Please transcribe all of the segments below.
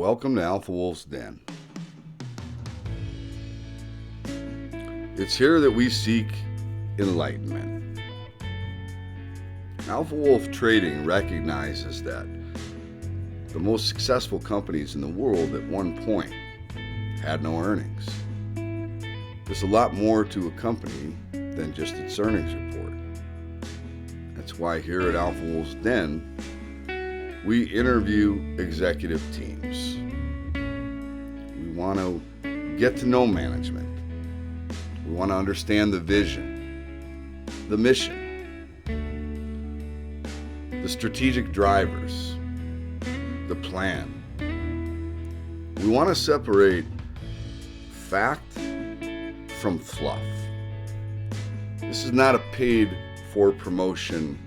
Welcome to Alpha Wolf's Den. It's here that we seek enlightenment. Alpha Wolf Trading recognizes that the most successful companies in the world at one point had no earnings. There's a lot more to a company than just its earnings report. That's why here at Alpha Wolf's Den, we interview executive teams. We want to get to know management. We want to understand the vision, the mission, the strategic drivers, the plan. We want to separate fact from fluff. This is not a paid for promotion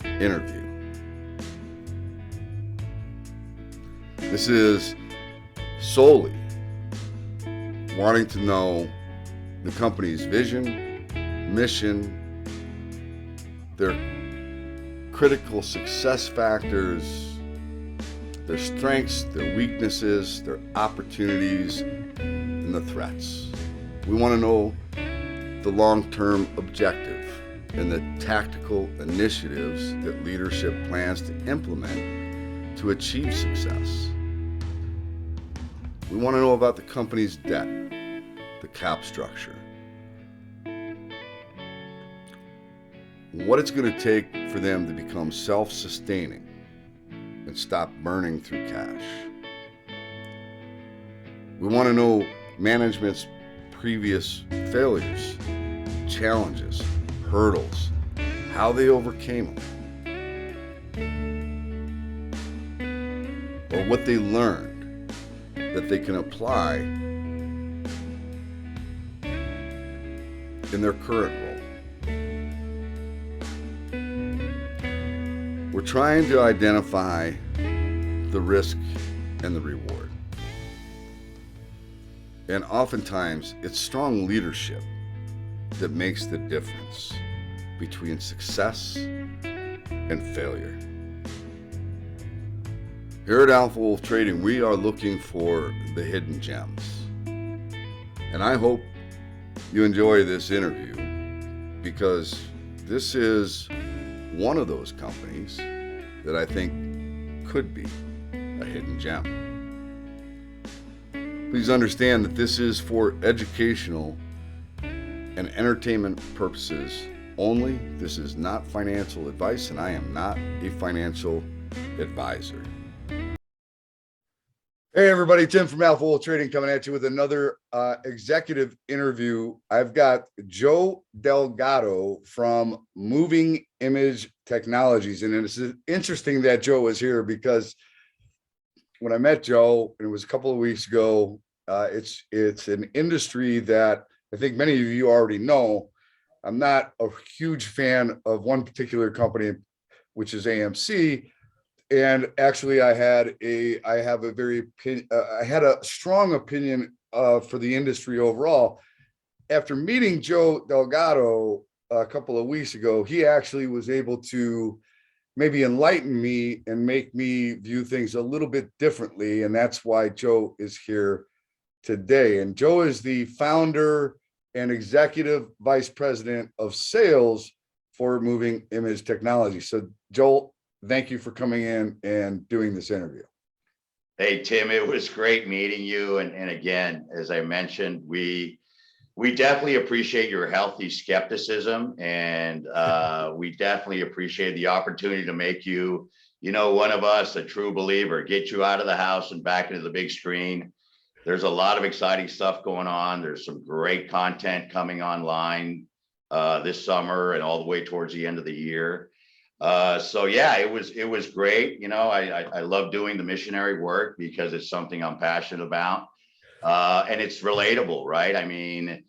interview. This is solely wanting to know the company's vision, mission, their critical success factors, their strengths, their weaknesses, their opportunities, and the threats. We want to know the long-term objective and the tactical initiatives that leadership plans to implement to achieve success. We want to know about the company's debt, the cap structure, what it's going to take for them to become self-sustaining and stop burning through cash. We want to know management's previous failures, challenges, hurdles, how they overcame them, or what they learned that they can apply in their current role. We're trying to identify the risk and the reward. And oftentimes, it's strong leadership that makes the difference between success and failure. Here at Alpha Wolf Trading, we are looking for the hidden gems. And I hope you enjoy this interview because this is one of those companies that I think could be a hidden gem. Please understand that this is for educational and entertainment purposes only. This is not financial advice, and I am not a financial advisor. Hey everybody, Tim from Alpha Wolf Trading coming at you with another executive interview. I've got Joe Delgado from Moving Image Technologies, and it's interesting that Joe is here because when I met Joe, and it was a couple of weeks ago, it's an industry that I think many of you already know. I'm not a huge fan of one particular company, which is AMC. And actually, I had a strong opinion for the industry overall. After meeting Joe Delgado a couple of weeks ago, he actually was able to maybe enlighten me and make me view things a little bit differently. And that's why Joe is here today. And Joe is the founder and executive vice president of sales for Moving Image Technology. So Joel, thank you for coming in and doing this interview. Hey, Tim, it was great meeting you. And again, as I mentioned, we definitely appreciate your healthy skepticism, and we definitely appreciate the opportunity to make you, one of us, a true believer, get you out of the house and back into the big screen. There's a lot of exciting stuff going on. There's some great content coming online this summer and all the way towards the end of the year. So yeah, it was great. I love doing the missionary work because it's something I'm passionate about. And it's relatable, right? I mean,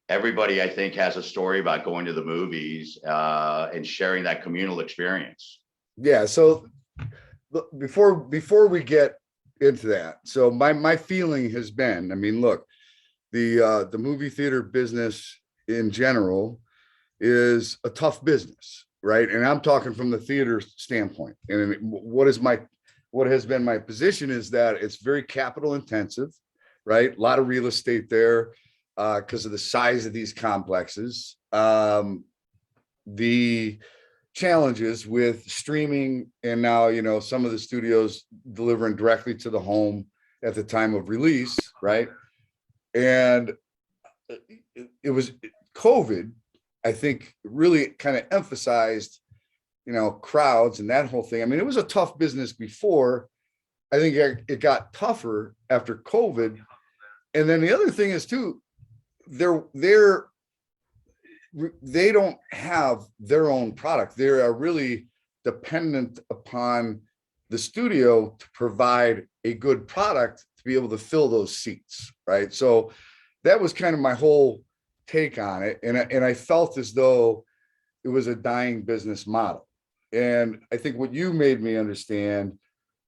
everybody I think has a story about going to the movies and sharing that communal experience. Yeah. So before we get into that, so my feeling has been, I mean, look, the movie theater business in general is a tough business. Right. And I'm talking from the theater standpoint. And what is what has been my position is that it's very capital intensive, right? A lot of real estate there because of the size of these complexes. The challenges with streaming, and now, you know, some of the studios delivering directly to the home at the time of release, right? And it was COVID, I think, really kind of emphasized, you know, crowds and that whole thing. I mean, it was a tough business before. I think it got tougher after COVID. And then the other thing is too, they don't have their own product. They are really dependent upon the studio to provide a good product to be able to fill those seats, right? So that was kind of my whole take on it. And I felt as though it was a dying business model. And I think what you made me understand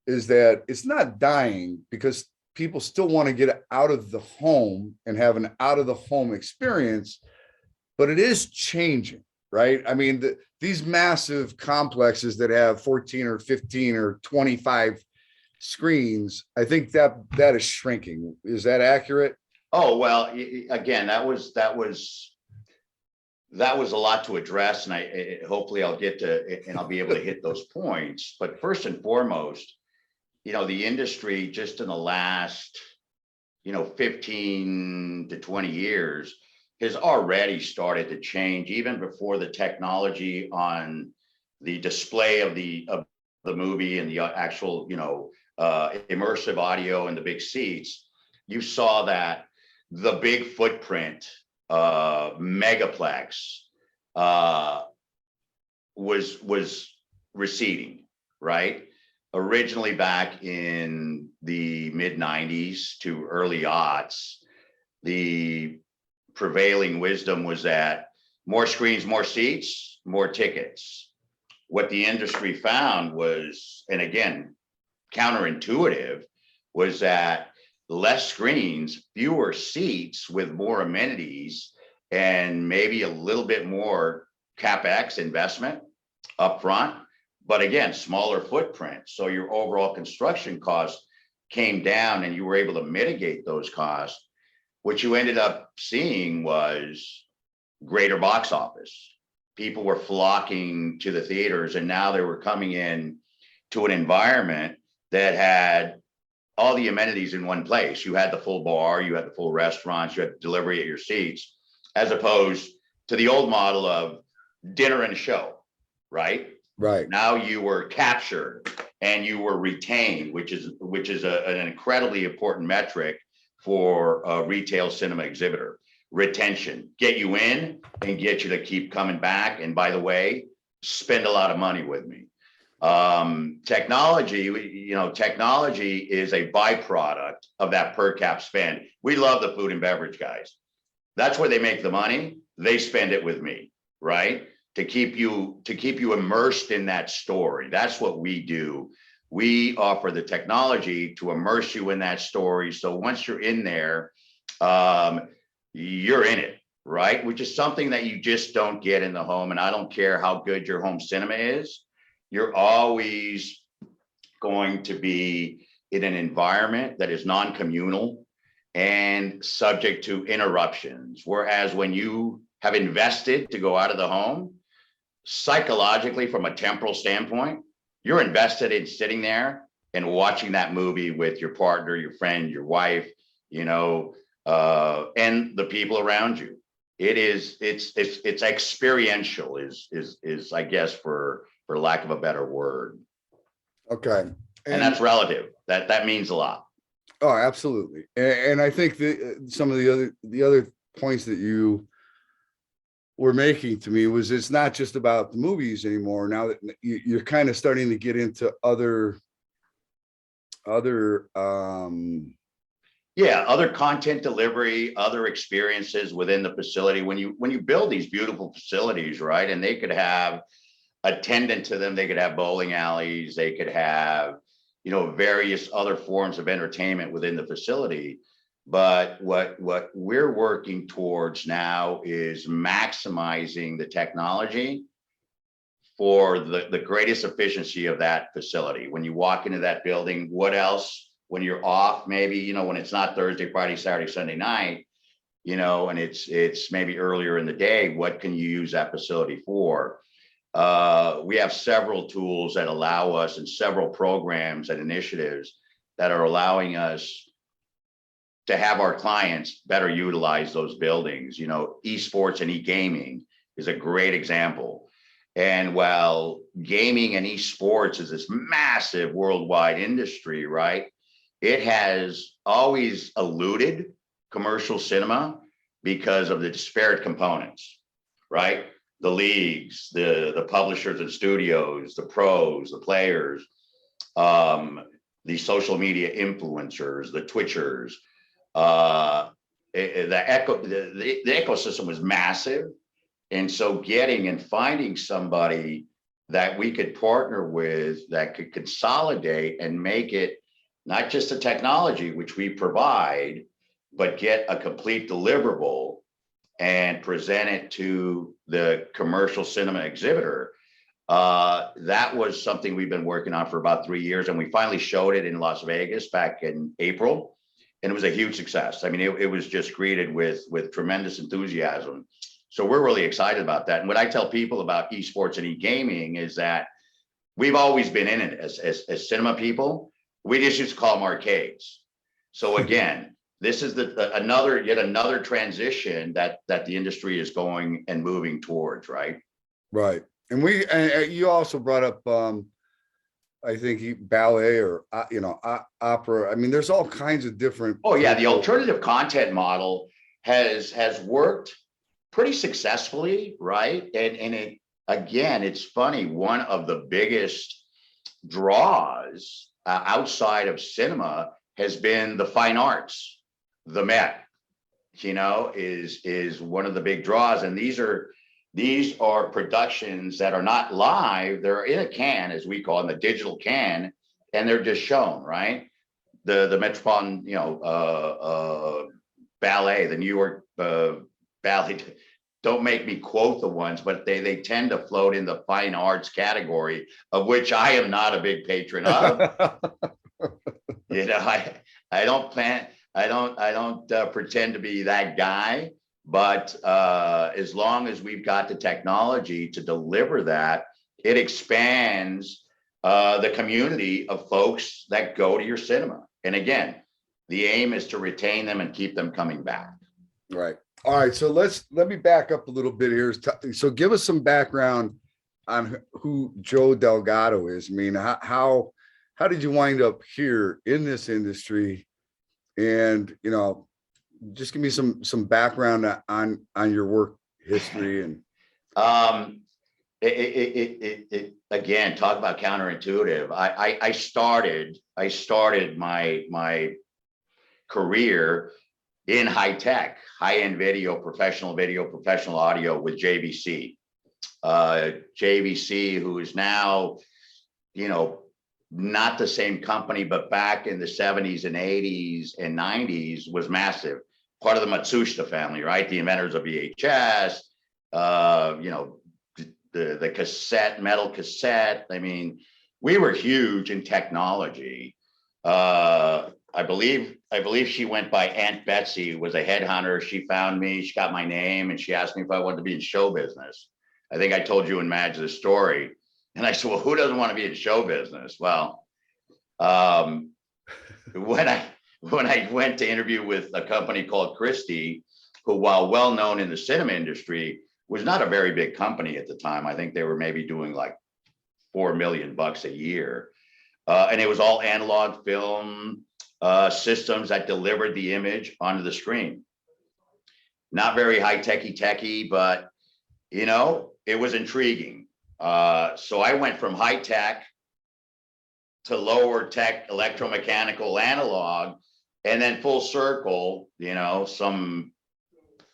is that it's not dying because people still want to get out of the home and have an out of the home experience, but it is changing, right? I mean, these massive complexes that have 14 or 15 or 25 screens, I think that is shrinking. Is that accurate? Oh, well, again, that was a lot to address, and hopefully I'll get to, and I'll be able to hit those points. But first and foremost, you know, the industry just in the last, you know, 15 to 20 years has already started to change, even before the technology on the display of the movie and the actual, you know, immersive audio and the big seats. You saw that the big footprint megaplex was receding, right? Originally back in the mid 90s to early aughts, the prevailing wisdom was that more screens, more seats, more tickets. What the industry found was, and again, counterintuitive, was that less screens, fewer seats with more amenities, and maybe a little bit more CapEx investment up front, but again, smaller footprint. So your overall construction costs came down and you were able to mitigate those costs. What you ended up seeing was greater box office. People were flocking to the theaters, and now they were coming in to an environment that had all the amenities in one place. You had the full bar, you had the full restaurants, you had delivery at your seats, as opposed to the old model of dinner and show, right? Right. Now you were captured and you were retained, which is an incredibly important metric for a retail cinema exhibitor. Retention, get you in and get you to keep coming back. And by the way, spend a lot of money with me. Technology is a byproduct of that per cap spend. We love the food and beverage guys. That's where they make the money. They spend it with me, right? To keep you immersed in that story. That's what we do. We offer the technology to immerse you in that story. So once you're in there, you're in it, right? Which is something that you just don't get in the home. And I don't care how good your home cinema is, you're always going to be in an environment that is non-communal and subject to interruptions. Whereas when you have invested to go out of the home, psychologically, from a temporal standpoint, you're invested in sitting there and watching that movie with your partner, your friend, your wife, you know, and the people around you. It's experiential is I guess for lack of a better word. Okay. And that's relative. That means a lot. Oh, absolutely. And I think that some of the other points that you were making to me was it's not just about the movies anymore. Now that you're kind of starting to get into other other content delivery, other experiences within the facility. When you build these beautiful facilities, right, and they could have attendant to them, they could have bowling alleys, they could have, you know, various other forms of entertainment within the facility. But what we're working towards now is maximizing the technology for the greatest efficiency of that facility. When you walk into that building, what else, when you're off, maybe, you know, when it's not Thursday, Friday, Saturday, Sunday night, you know, and it's maybe earlier in the day, what can you use that facility for? We have several tools that allow us, and several programs and initiatives that are allowing us to have our clients better utilize those buildings. You know, esports and e-gaming is a great example. And while gaming and esports is this massive worldwide industry, right, it has always eluded commercial cinema because of the disparate components, right? The leagues, the publishers and studios, the pros, the players, the social media influencers, the Twitchers. The ecosystem was massive. And so getting and finding somebody that we could partner with that could consolidate and make it not just a technology, which we provide, but get a complete deliverable and present it to the commercial cinema exhibitor. That was something we've been working on for about 3 years. And we finally showed it in Las Vegas back in April. And it was a huge success. I mean, it was just greeted with tremendous enthusiasm. So we're really excited about that. And what I tell people about esports and e-gaming is that we've always been in it as cinema people. We just used to call them arcades. So again, this is yet another transition that the industry is going and moving towards, right? Right. And you also brought up, I think ballet or, opera. I mean, there's all kinds of different. Oh yeah. The alternative content model has worked pretty successfully, right? And it's funny, one of the biggest draws outside of cinema has been the fine arts. The Met, is one of the big draws. And these are productions that are not live. They're in a can, as we call them, the digital can, and they're just shown, right? The Metropolitan, ballet, the New York ballet. Don't make me quote the ones, but they tend to float in the fine arts category, of which I am not a big patron of. I don't pretend to be that guy, but as long as we've got the technology to deliver that, it expands the community of folks that go to your cinema. And again, the aim is to retain them and keep them coming back. Right. All right. So let me back up a little bit here. So give us some background on who Joe Delgado is. I mean, how did you wind up here in this industry? And, just give me some background on your work history. And again, talk about counterintuitive. I started my career in high tech, high-end video, professional audio with JVC. JVC, who is now, not the same company, but back in the 70s and 80s and 90s was massive. Part of the Matsushita family, right? The inventors of VHS, the cassette, metal cassette. I mean, we were huge in technology. I believe she went by Aunt Betsy, was a headhunter. She found me, she got my name, and she asked me if I wanted to be in show business. I think I told you and Madge the story. And I said, well, who doesn't want to be in show business? Well, when I went to interview with a company called Christie, who, while well known in the cinema industry, was not a very big company at the time. I think they were maybe doing like $4 million a year. And it was all analog film systems that delivered the image onto the screen. Not very high techy, but it was intriguing. So I went from high tech to lower tech, electromechanical, analog, and then full circle, some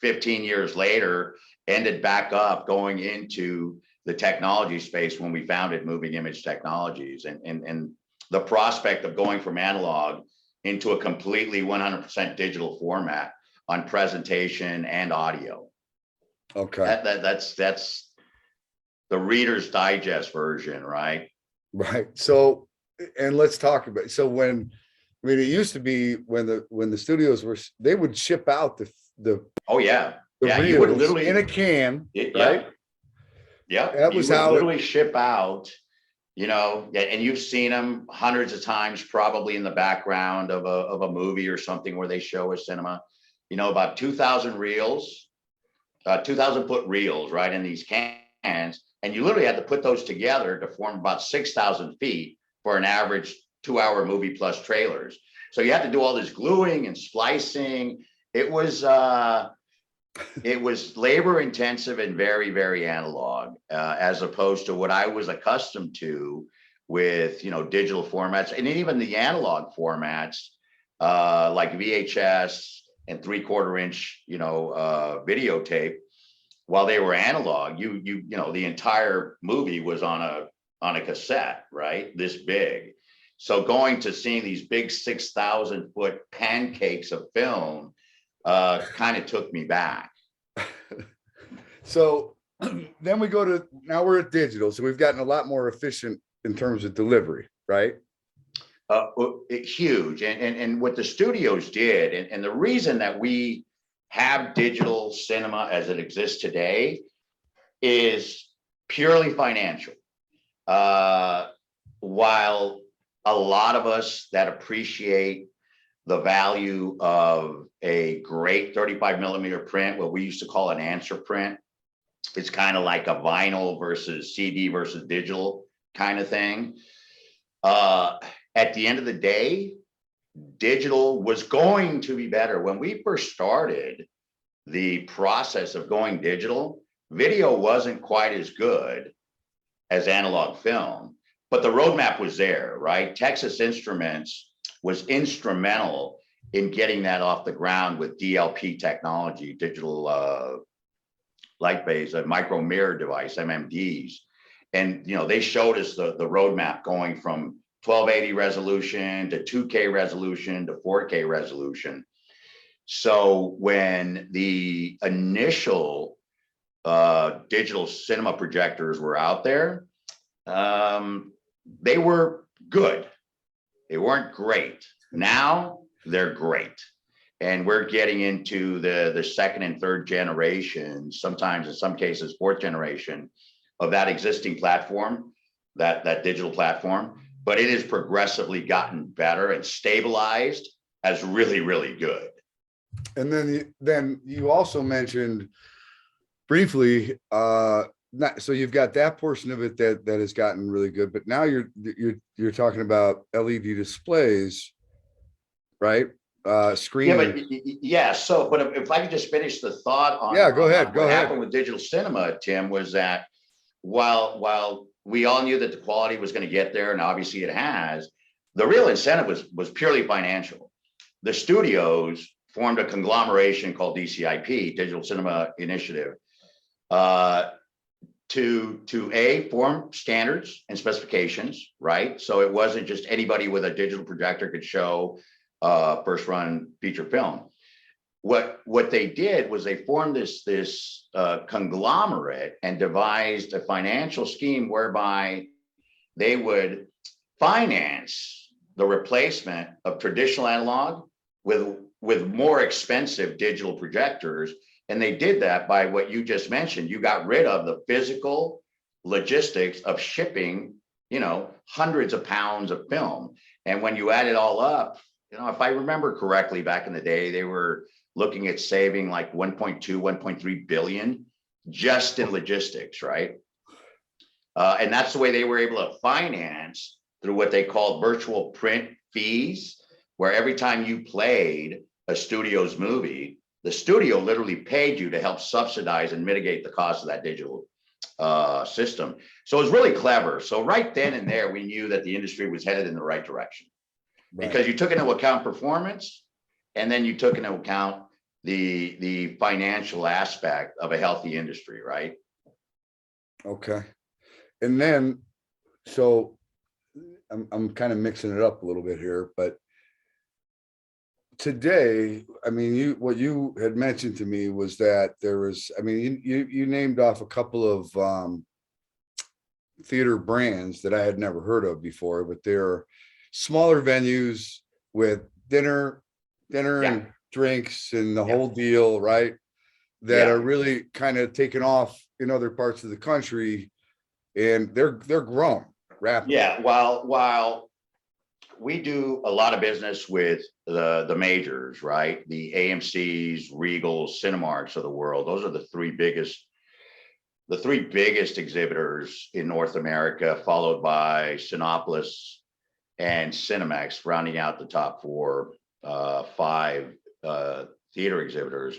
15 years later, ended back up going into the technology space when we founded Moving Image Technologies, and the prospect of going from analog into a completely 100% digital format on presentation and audio. Okay. That's the Reader's Digest version, right? Right. So, and let's talk about, so when, I mean, it used to be when the studios were, they would ship out the Oh yeah, the yeah. You would reels literally in a can, right? yeah, yeah. That You was would how it, literally ship out, and you've seen them hundreds of times, probably in the background of a movie or something where they show a cinema. About 2,000 reels, 2,000 foot reels, right, in these cans, and you literally had to put those together to form about 6,000 feet for an average 2-hour movie plus trailers. So you had to do all this gluing and splicing. It was labor intensive and very, very analog, as opposed to what I was accustomed to with digital formats, and even the analog formats, like VHS and 3/4 inch videotape. While they were analog, the entire movie was on a cassette, right, this big. So going to seeing these big 6,000-foot pancakes of film kind of took me back. so then we go to, now we're at digital. So we've gotten a lot more efficient in terms of delivery, right? Huge. And what the studios did, and the reason that we have digital cinema as it exists today is purely financial. While a lot of us that appreciate the value of a great 35 millimeter print, what we used to call an answer print, it's kind of like a vinyl versus CD versus digital kind of thing. At the end of the day, digital was going to be better. When we first started the process of going digital, video wasn't quite as good as analog film, but the roadmap was there, right? Texas Instruments was instrumental in getting that off the ground with DLP technology, digital light phase, a micro mirror device, MMDs. And they showed us the roadmap going from 1280 resolution to 2K resolution to 4K resolution. So when the initial digital cinema projectors were out there, they were good. They weren't great. Now they're great. And we're getting into the second and third generation, sometimes in some cases, fourth generation of that existing platform, that digital platform. But it has progressively gotten better and stabilized as really, really good. And then you also mentioned briefly, so you've got that portion of it that has gotten really good, but now you're talking about LED displays, right? Screen. So, but if I could just finish the thought on, go ahead. What happened with digital cinema, Tim, was that while we all knew that the quality was going to get there, and obviously it has, the real incentive was purely financial. The studios formed a conglomeration called DCIP, Digital Cinema Initiative, to form standards and specifications, right? So it wasn't just anybody with a digital projector could show first run feature film. What they did was they formed this conglomerate and devised a financial scheme whereby they would finance the replacement of traditional analog with more expensive digital projectors. And they did that by what you just mentioned. You got rid of the physical logistics of shipping, hundreds of pounds of film. And when you add it all up, if I remember correctly, back in the day, they were looking at saving like 1.2, 1.3 billion just in logistics, right? And that's the way they were able to finance through what they called virtual print fees, where every time you played a studio's movie, the studio literally paid you to help subsidize and mitigate the cost of that digital system. So it was really clever. So right then and there, we knew that the industry was headed in the right direction, because you took into account performance, and then you took into account the financial aspect of a healthy industry, right? Okay. And then, so I'm kind of mixing it up a little bit here, but today, I mean, what you had mentioned to me was that there was, I mean, you named off a couple of theater brands that I had never heard of before, but they're smaller venues with dinner Yeah, and drinks and the yeah, whole deal, right? That yeah, are really kind of taking off in other parts of the country, and they're grown rapidly. yeah. While we do a lot of business with the majors, right? The AMC's, Regals, Cinemarks of the world. Those are the three biggest exhibitors in North America, followed by Cinépolis and Cinemax, rounding out the top four, five theater exhibitors.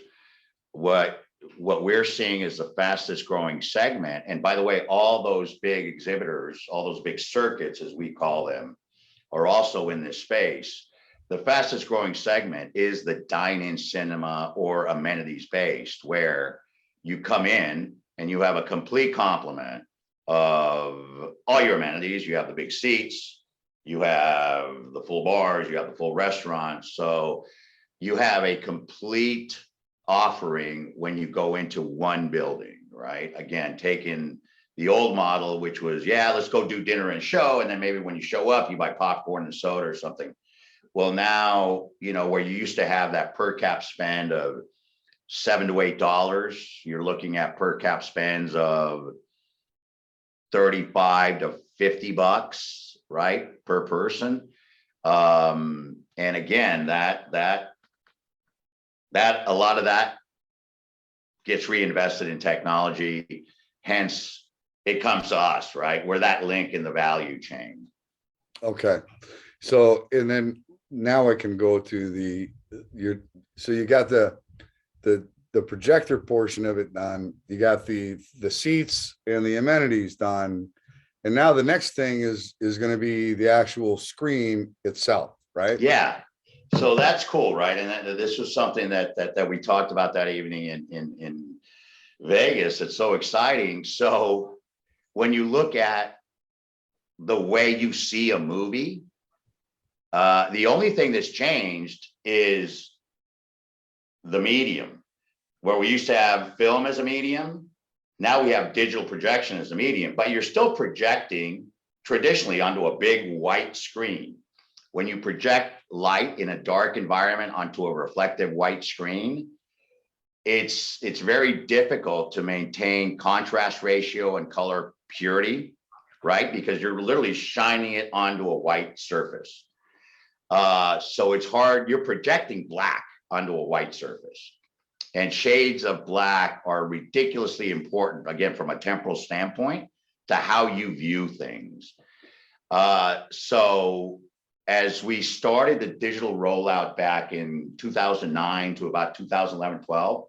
What what we're seeing is the fastest growing segment. And by the way, all those big exhibitors, all those big circuits, as we call them, are also in this space. The fastest growing segment is the dine-in cinema or amenities based, where you come in and you have a complete complement of all your amenities. You have the big seats, you have the full bars, you have the full restaurant. So you have a complete offering when you go into one building, right? Again, taking the old model, which was, yeah, let's go do dinner and show. And then maybe when you show up, you buy popcorn and soda or something. Well, now, where you used to have that per cap spend of $7 to $8, you're looking at per cap spends of 35 to $50, right, per person. And again, that a lot of that gets reinvested in technology. Hence, it comes to us, right? We're that link in the value chain. Okay. So, and then now I can go to so you got the projector portion of it done. You got the seats and the amenities done. And now the next thing is going to be the actual screen itself, right? Yeah. So that's cool, right? And this was something that we talked about that evening in Vegas. It's so exciting. So when you look at the way you see a movie, the only thing that's changed is the medium. Where we used to have film as a medium, now we have digital projection as a medium, but you're still projecting traditionally onto a big white screen. When you project light in a dark environment onto a reflective white screen, it's very difficult to maintain contrast ratio and color purity, right? Because you're literally shining it onto a white surface. So it's hard. You're projecting black onto a white surface. And shades of black are ridiculously important, again, from a temporal standpoint, to how you view things. So as we started the digital rollout back in 2009 to about 2011, 12,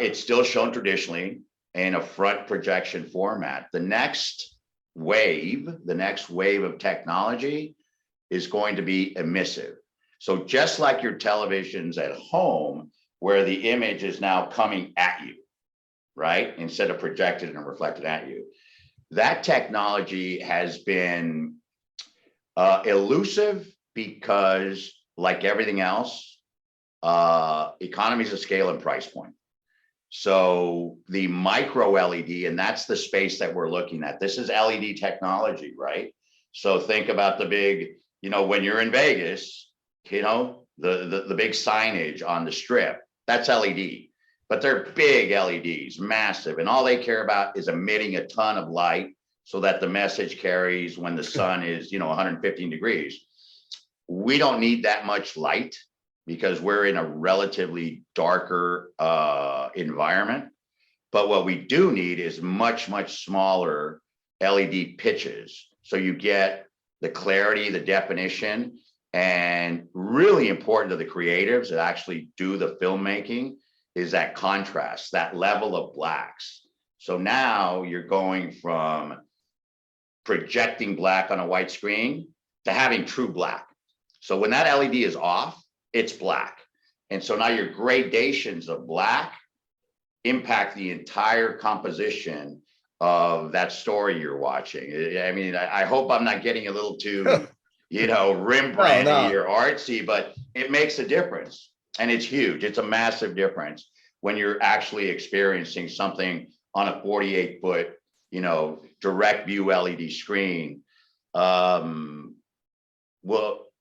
it's still shown traditionally in a front projection format. The next wave of technology is going to be emissive. So just like your televisions at home, where the image is now coming at you, right? Instead of projected and reflected at you. That technology has been elusive because, like everything else, economies of scale and price point. So the micro LED, and that's the space that we're looking at. This is LED technology, right? So think about the big, when you're in Vegas, the big signage on the strip, that's LED, but they're big LEDs, massive. And all they care about is emitting a ton of light so that the message carries when the sun is, 115 degrees. We don't need that much light because we're in a relatively darker environment. But what we do need is much, much smaller LED pitches. So you get the clarity, the definition, and really important to the creatives that actually do the filmmaking is that contrast, that level of blacks. So now you're going from projecting black on a white screen to having true black. So when that LED is off, it's black. And so now your gradations of black impact the entire composition of that story you're watching. I mean, I hope I'm not getting a little too Rembrandt-y or artsy, but it makes a difference. And it's huge. It's a massive difference when you're actually experiencing something on a 48-foot direct view LED screen. Well,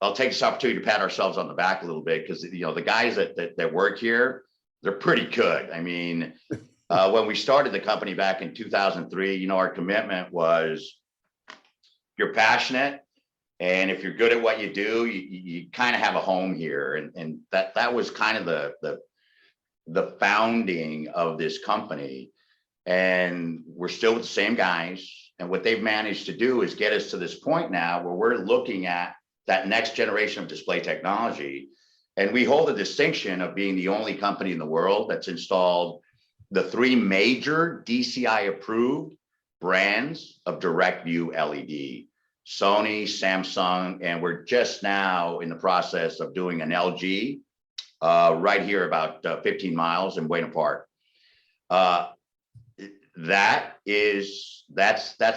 I'll take this opportunity to pat ourselves on the back a little bit, because the guys that work here, they're pretty good. I mean, when we started the company back in 2003, our commitment was, you're passionate, and if you're good at what you do, you kind of have a home here, and that was kind of the founding of this company. And we're still with the same guys, and what they've managed to do is get us to this point now where we're looking at that next generation of display technology. And we hold the distinction of being the only company in the world that's installed the 3 major DCI approved brands of direct view LED: Sony, Samsung, and we're just now in the process of doing an LG right here about 15 miles in Buena Park. That's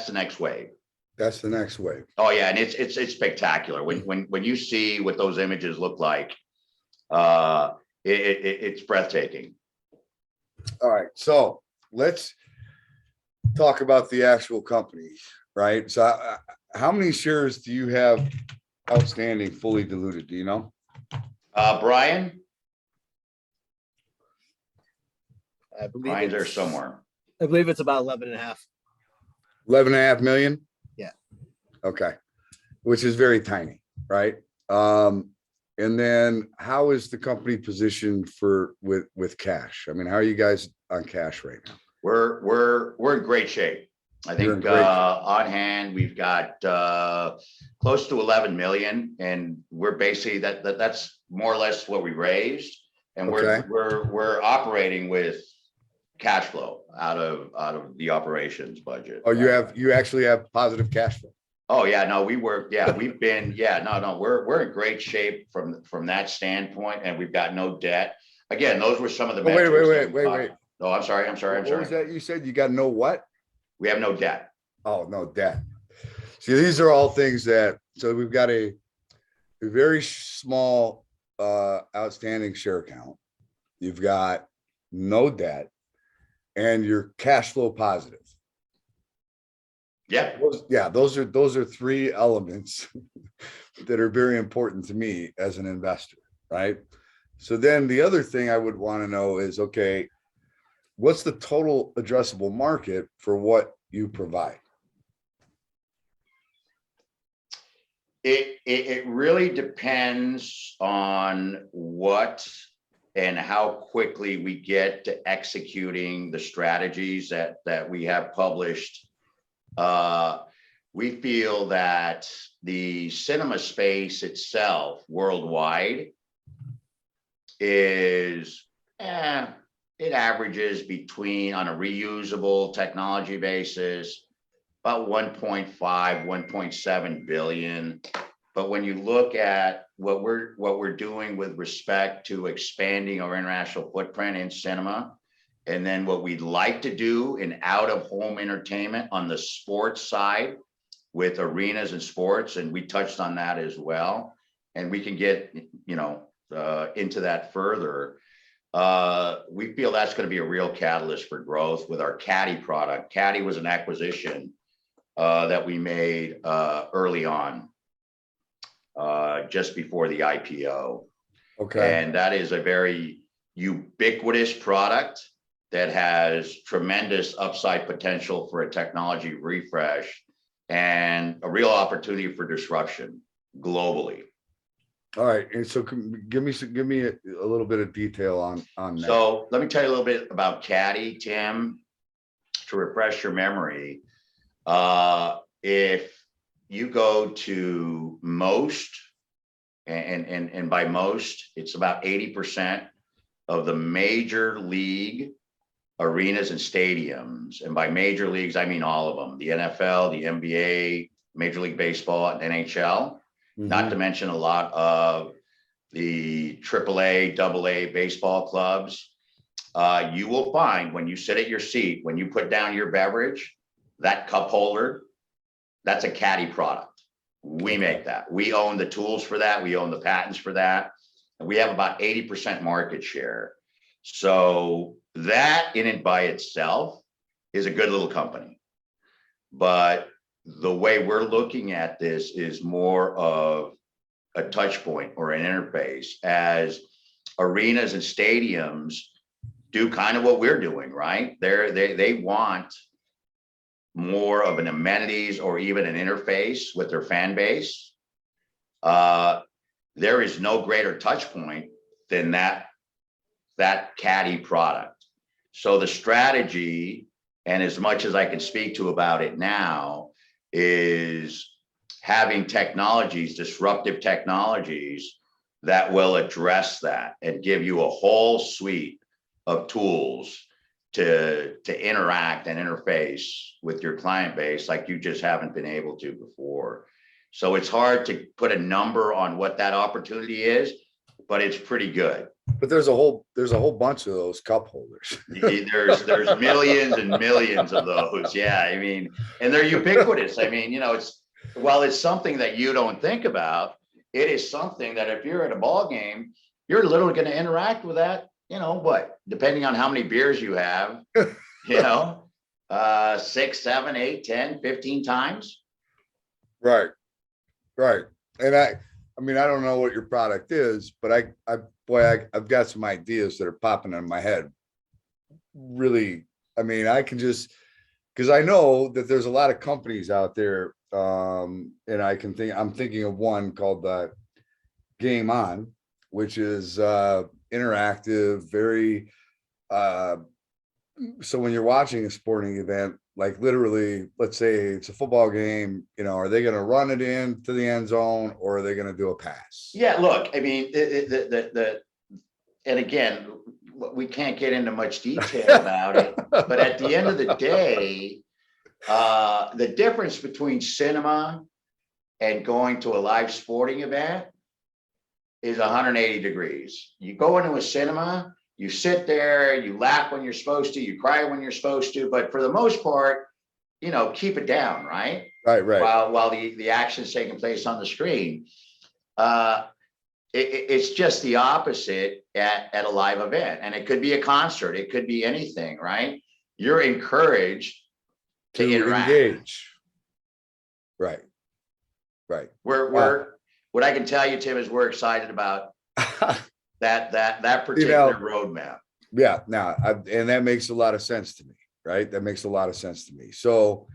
the next wave. That's the next wave. Oh yeah, and it's spectacular when you see what those images look like. It's breathtaking. All right, so let's talk about the actual company, right? So how many shares do you have outstanding, fully diluted? Do you know? Brian? I believe Brian's there somewhere. I believe it's about 11.5. 11.5 million? Yeah. Okay. Which is very tiny, right? And then how is the company positioned with cash? I mean, how are you guys on cash right now? We're in great shape. I think on hand we've got close to 11 million, and we're basically that's more or less what we raised, and we're operating with cash flow out of the operations budget. Oh, you actually have positive cash flow. Oh yeah, no, we've been, we're in great shape from that standpoint, and we've got no debt. Again, those were some of the metrics. Wait. Oh, I'm sorry. What was that you said? You got no what? We have no debt. Oh, no debt. See, these are all things so we've got a very small outstanding share count. You've got no debt, and you're cash flow positive. Yeah. Those are 3 elements that are very important to me as an investor, right? So then the other thing I would want to know is, okay, what's the total addressable market for what you provide? It really depends on what and how quickly we get to executing the strategies that we have published. We feel that the cinema space itself worldwide is, it averages between, on a reusable technology basis, about 1.5, 1.7 billion. But when you look at what we're doing with respect to expanding our international footprint in cinema, and then what we'd like to do in out-of-home entertainment on the sports side with arenas and sports, and we touched on that as well, and we can get into that further. We feel that's going to be a real catalyst for growth with our Caddy product. Caddy was an acquisition that we made early on, just before the IPO. Okay. And that is a very ubiquitous product that has tremendous upside potential for a technology refresh and a real opportunity for disruption globally. All right, and so give me a little bit of detail on that. So let me tell you a little bit about Caddy, Tim, to refresh your memory. If you go to most, and by most, it's about 80% of the major league arenas and stadiums. And by major leagues, I mean all of them: the NFL, the NBA, Major League Baseball, and NHL. Not to mention a lot of the AAA, AA baseball clubs. You will find when you sit at your seat, when you put down your beverage, that cup holder, that's a Caddy product. We make that. We own the tools for that. We own the patents for that. And we have about 80% market share. So that in and by itself is a good little company. but the way we're looking at this is more of a touch point or an interface, as arenas and stadiums do kind of what we're doing, right? They want more of an amenities or even an interface with their fan base. There is no greater touch point than that caddy product. So the strategy, and as much as I can speak to about it now, is having technologies, disruptive technologies, that will address that and give you a whole suite of tools to interact and interface with your client base like you just haven't been able to before. So it's hard to put a number on what that opportunity is, but it's pretty good. But there's a whole bunch of those cup holders. There's millions and millions of those. Yeah, I mean, and they're ubiquitous. I mean, while it's something that you don't think about, it is something that if you're at a ball game, you're literally going to interact with that. Depending on how many beers you have, 6, 7, 8, 10, 15 times. Right. And I mean, I don't know what your product is, but I've got some ideas that are popping in my head. Really, I mean, I can just, because I know that there's a lot of companies out there, and I'm thinking of one called Game On, which is interactive, very, so when you're watching a sporting event, like literally, let's say it's a football game, are they going to run it into the end zone, or are they going to do a pass? Yeah, look, I mean, and again, we can't get into much detail about it, but at the end of the day, the difference between cinema and going to a live sporting event is 180 degrees. You go into a cinema, you sit there, you laugh when you're supposed to, you cry when you're supposed to, but for the most part, keep it down, right? Right. While the action's taking place on the screen. It's just the opposite at a live event. And it could be a concert, it could be anything, right? You're encouraged to interact. Engage. Right. What I can tell you, Tim, is we're excited about that particular roadmap. Yeah, and that makes a lot of sense to me, right? That makes a lot of sense to me. So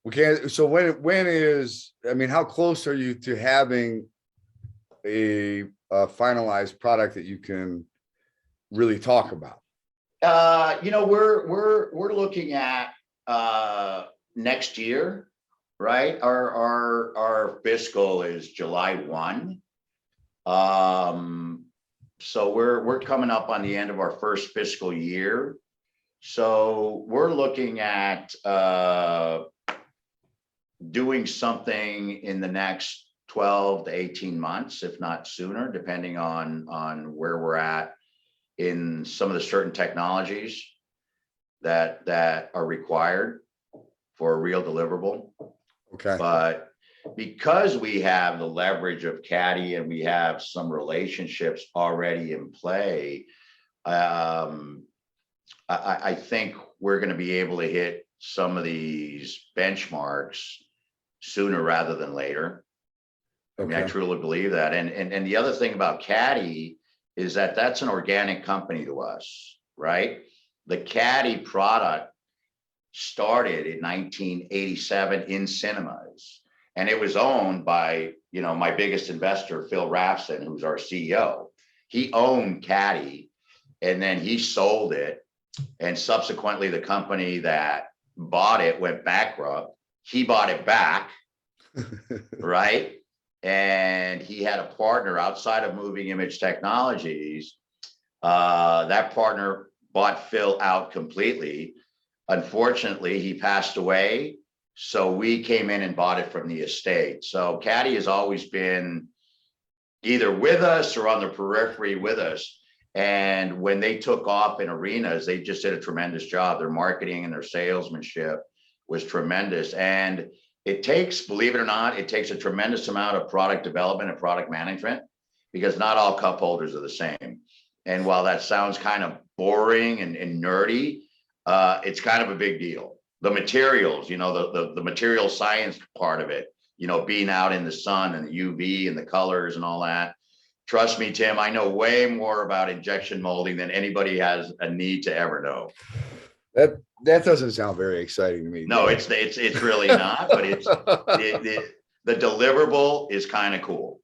when is, I mean, how close are you to having a finalized product that you can really talk about? We're looking at next year, right? Our fiscal is July 1. So we're coming up on the end of our first fiscal year. So we're looking at doing something in the next 12 to 18 months, if not sooner, depending on where we're at in some of the certain technologies that are required for a real deliverable. Okay. But because we have the leverage of Caddy and we have some relationships already in play, I think we're going to be able to hit some of these benchmarks sooner rather than later. Okay. I mean, I truly believe that. And the other thing about Caddy is that that's an organic company to us, right? The Caddy product started in 1987 in cinemas, and it was owned by, my biggest investor, Phil Rafson, who's our CEO. He owned Caddy, and then he sold it, and subsequently the company that bought it went bankrupt. He bought it back, right? And he had a partner outside of Moving Image Technologies. That partner bought Phil out completely. Unfortunately, he passed away. So we came in and bought it from the estate. So Caddy has always been either with us or on the periphery with us. And when they took off in arenas, they just did a tremendous job. Their marketing and their salesmanship was tremendous. And it takes, believe it or not, it takes a tremendous amount of product development and product management, because not all cup holders are the same. And while that sounds kind of boring and nerdy, it's kind of a big deal. the materials, the material science part of it, being out in the sun and the UV and the colors and all that. Trust me, Tim, I know way more about injection molding than anybody has a need to ever know. That doesn't sound very exciting to me. No, it's really not, but it's the deliverable is kind of cool.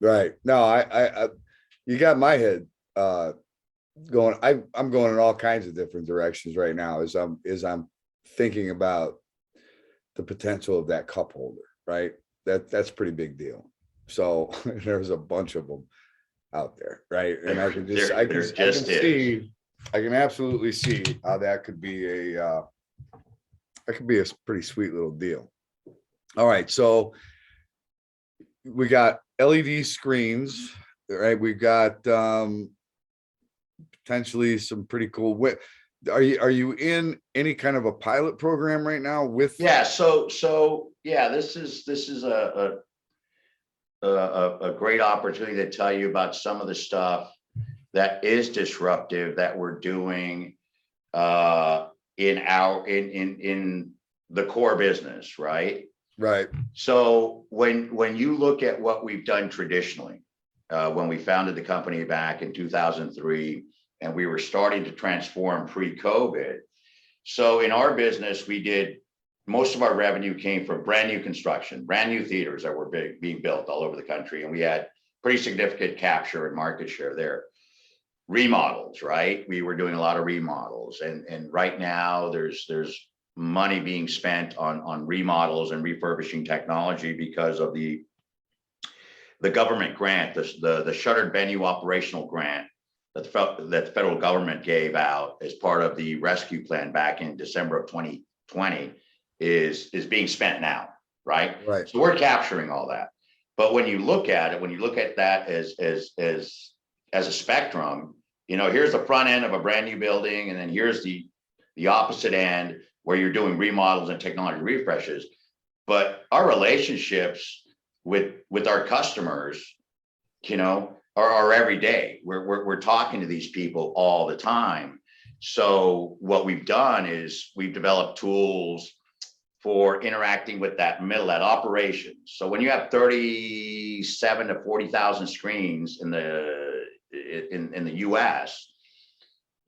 Right. No, I you got my head going. I'm going in all kinds of different directions right now as I'm thinking about the potential of that cup holder, right? That's a pretty big deal. So there's a bunch of them out there, right? And I can absolutely see how that could be a pretty sweet little deal. All right, so we got LED screens, right? We've got potentially some pretty cool. Are you in any kind of a pilot program right now with? Yeah. So yeah, this is a great opportunity to tell you about some of the stuff that is disruptive that we're doing in the core business, right? Right. So when you look at what we've done traditionally, when we founded the company back in 2003, and we were starting to transform pre-COVID. So in our business, most of our revenue came from brand new construction, brand new theaters that were being built all over the country. And we had pretty significant capture and market share there. Remodels, right? We were doing a lot of remodels. And right now there's money being spent on remodels and refurbishing technology because of the government grant, the shuttered venue operational grant that the federal government gave out as part of the rescue plan back in December of 2020 is being spent now, right? Right. So we're capturing all that. But when you look at that as a spectrum, here's the front end of a brand new building, and then here's the opposite end where you're doing remodels and technology refreshes. But our relationships with our customers, are every day. We're talking to these people all the time. So what we've done is we've developed tools for interacting with that operations. So when you have 37 to 40,000 screens in the US,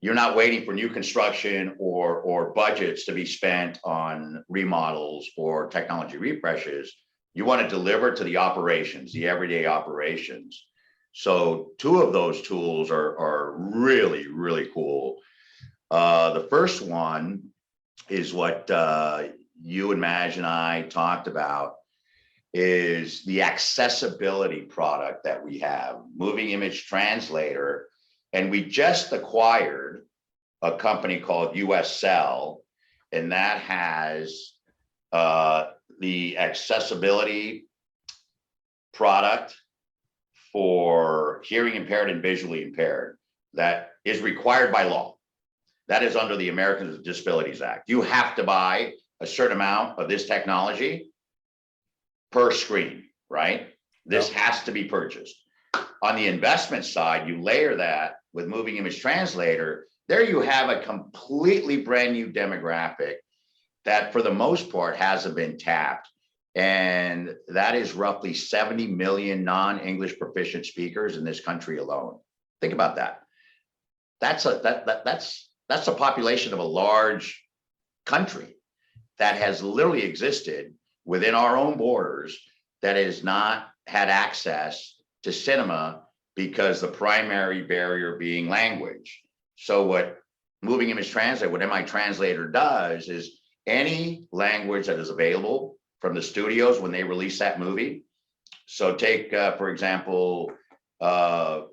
you're not waiting for new construction or budgets to be spent on remodels or technology refreshes. You want to deliver to the operations, the everyday operations. So two of those tools are really, really cool. The first one is what you and Madge and I talked about, is the accessibility product that we have, Moving Image Translator. And we just acquired a company called USL, and that has the accessibility product for hearing impaired and visually impaired that is required by law. That is under the Americans with Disabilities Act. You have to buy a certain amount of this technology per screen, right? This has to be purchased. On the investment side, you layer that with Moving Image Translator. There you have a completely brand new demographic that for the most part hasn't been tapped. And that is roughly 70 million non-English proficient speakers in this country alone. Think about that. That's a population of a large country that has literally existed within our own borders that has not had access to cinema because the primary barrier being language. So what Moving Image Translator, what MI Translator does is any language that is available from the studios when they release that movie. So take, for example, Top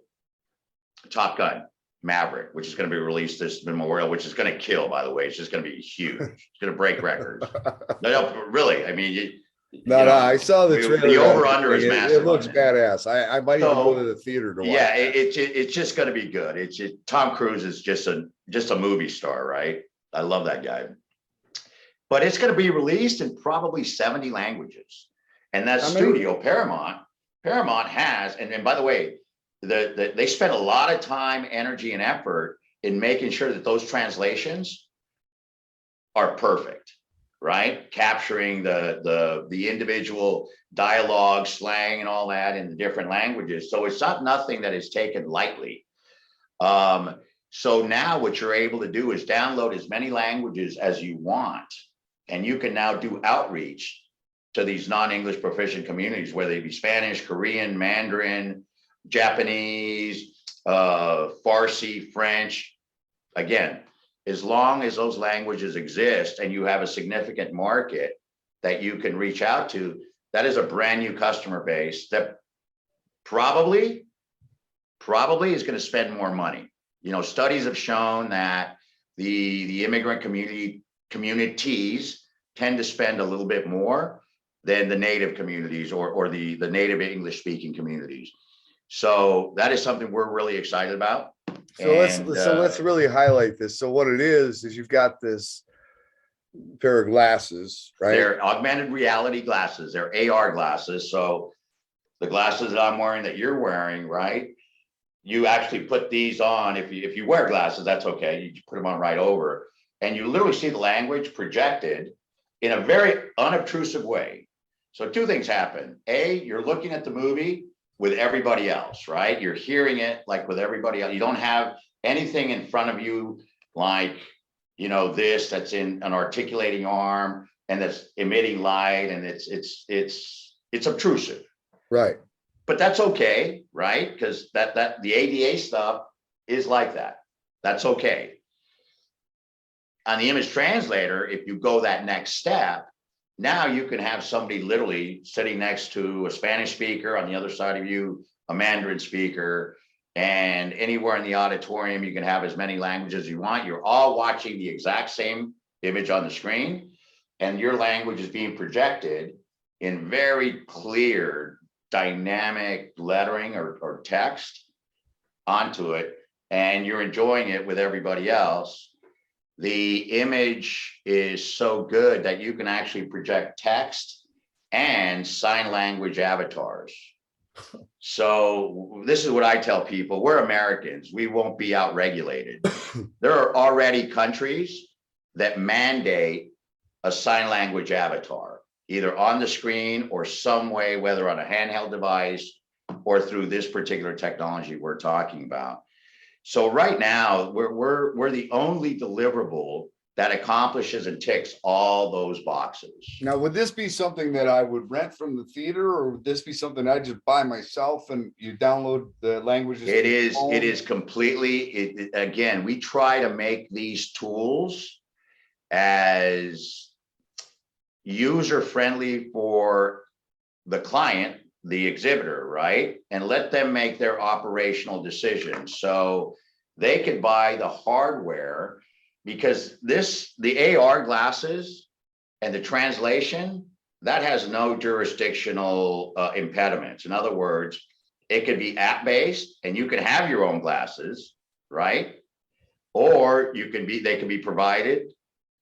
Gun Maverick, which is going to be released this Memorial, which is going to kill, by the way. It's just going to be huge. It's going to break records. No, really. I mean, I saw the trailer. The over-under is massive. It looks badass. I might even go to the theater to watch. Yeah, it's just going to be good. Tom Cruise is just a movie star, right? I love that guy. But it's going to be released in probably 70 languages. And that studio, Paramount has, and by the way, they spent a lot of time, energy, and effort in making sure that those translations are perfect. right? Capturing the individual dialogue, slang, and all that in the different languages. So it's not nothing that is taken lightly. So now what you're able to do is download as many languages as you want, and you can now do outreach to these non-English proficient communities, whether they be Spanish, Korean, Mandarin, Japanese, Farsi, French. Again, as long as those languages exist and you have a significant market that you can reach out to, that is a brand new customer base that probably is going to spend more money. You know, studies have shown that the immigrant communities tend to spend a little bit more than the native communities or the native English speaking communities. So that is something we're really excited about. So let's really highlight this. So what it is you've got this pair of glasses, right? They're augmented reality glasses. They're AR glasses. So the glasses that I'm wearing, that you're wearing, right? You actually put these on. If you wear glasses, that's okay. You put them on right over, and you literally see the language projected in a very unobtrusive way. So two things happen. A, you're looking at the movie with everybody else, right? You're hearing it like with everybody else. You don't have anything in front of you like, you know, this that's in an articulating arm and that's emitting light, and it's obtrusive. Right. But that's okay, right? Because that the ADA stuff is like that. That's okay. On the image translator, if you go that next step, now you can have somebody literally sitting next to a Spanish speaker, on the other side of you, a Mandarin speaker, and anywhere in the auditorium, you can have as many languages as you want. You're all watching the exact same image on the screen, and your language is being projected in very clear, dynamic lettering or text onto it, and you're enjoying it with everybody else. The image is so good that you can actually project text and sign language avatars. So this is what I tell people: we're Americans, we won't be out-regulated. There are already countries that mandate a sign language avatar, either on the screen or some way, whether on a handheld device or through this particular technology we're talking about. So right now, we're the only deliverable that accomplishes and ticks all those boxes. Now, would this be something that I would rent from the theater, or would this be something I just buy myself and you download the languages? It is completely, again, we try to make these tools as user-friendly for the client, the exhibitor, right? And let them make their operational decisions. So they could buy the hardware, because the AR glasses and the translation, that has no jurisdictional impediments. In other words, it could be app-based and you can have your own glasses, right? Or they can be provided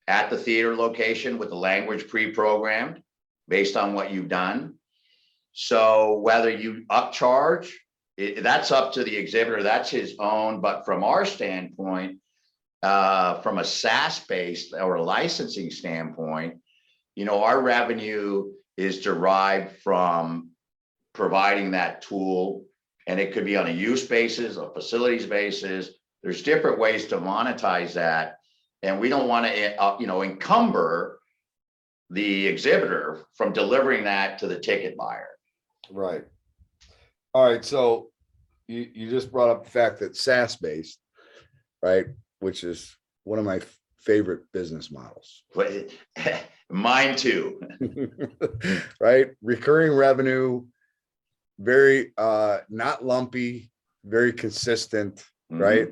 at the theater location with the language pre-programmed based on what you've done. So whether you upcharge, that's up to the exhibitor, that's his own. But from our standpoint, from a SaaS-based or a licensing standpoint, you know, our revenue is derived from providing that tool, and it could be on a use basis, a facilities basis. There's different ways to monetize that, and we don't want to, encumber the exhibitor from delivering that to the ticket buyer. Right. All right. So you just brought up the fact that SaaS based, right? Which is one of my favorite business models. Mine too. Right. Recurring revenue, very not lumpy, very consistent, right?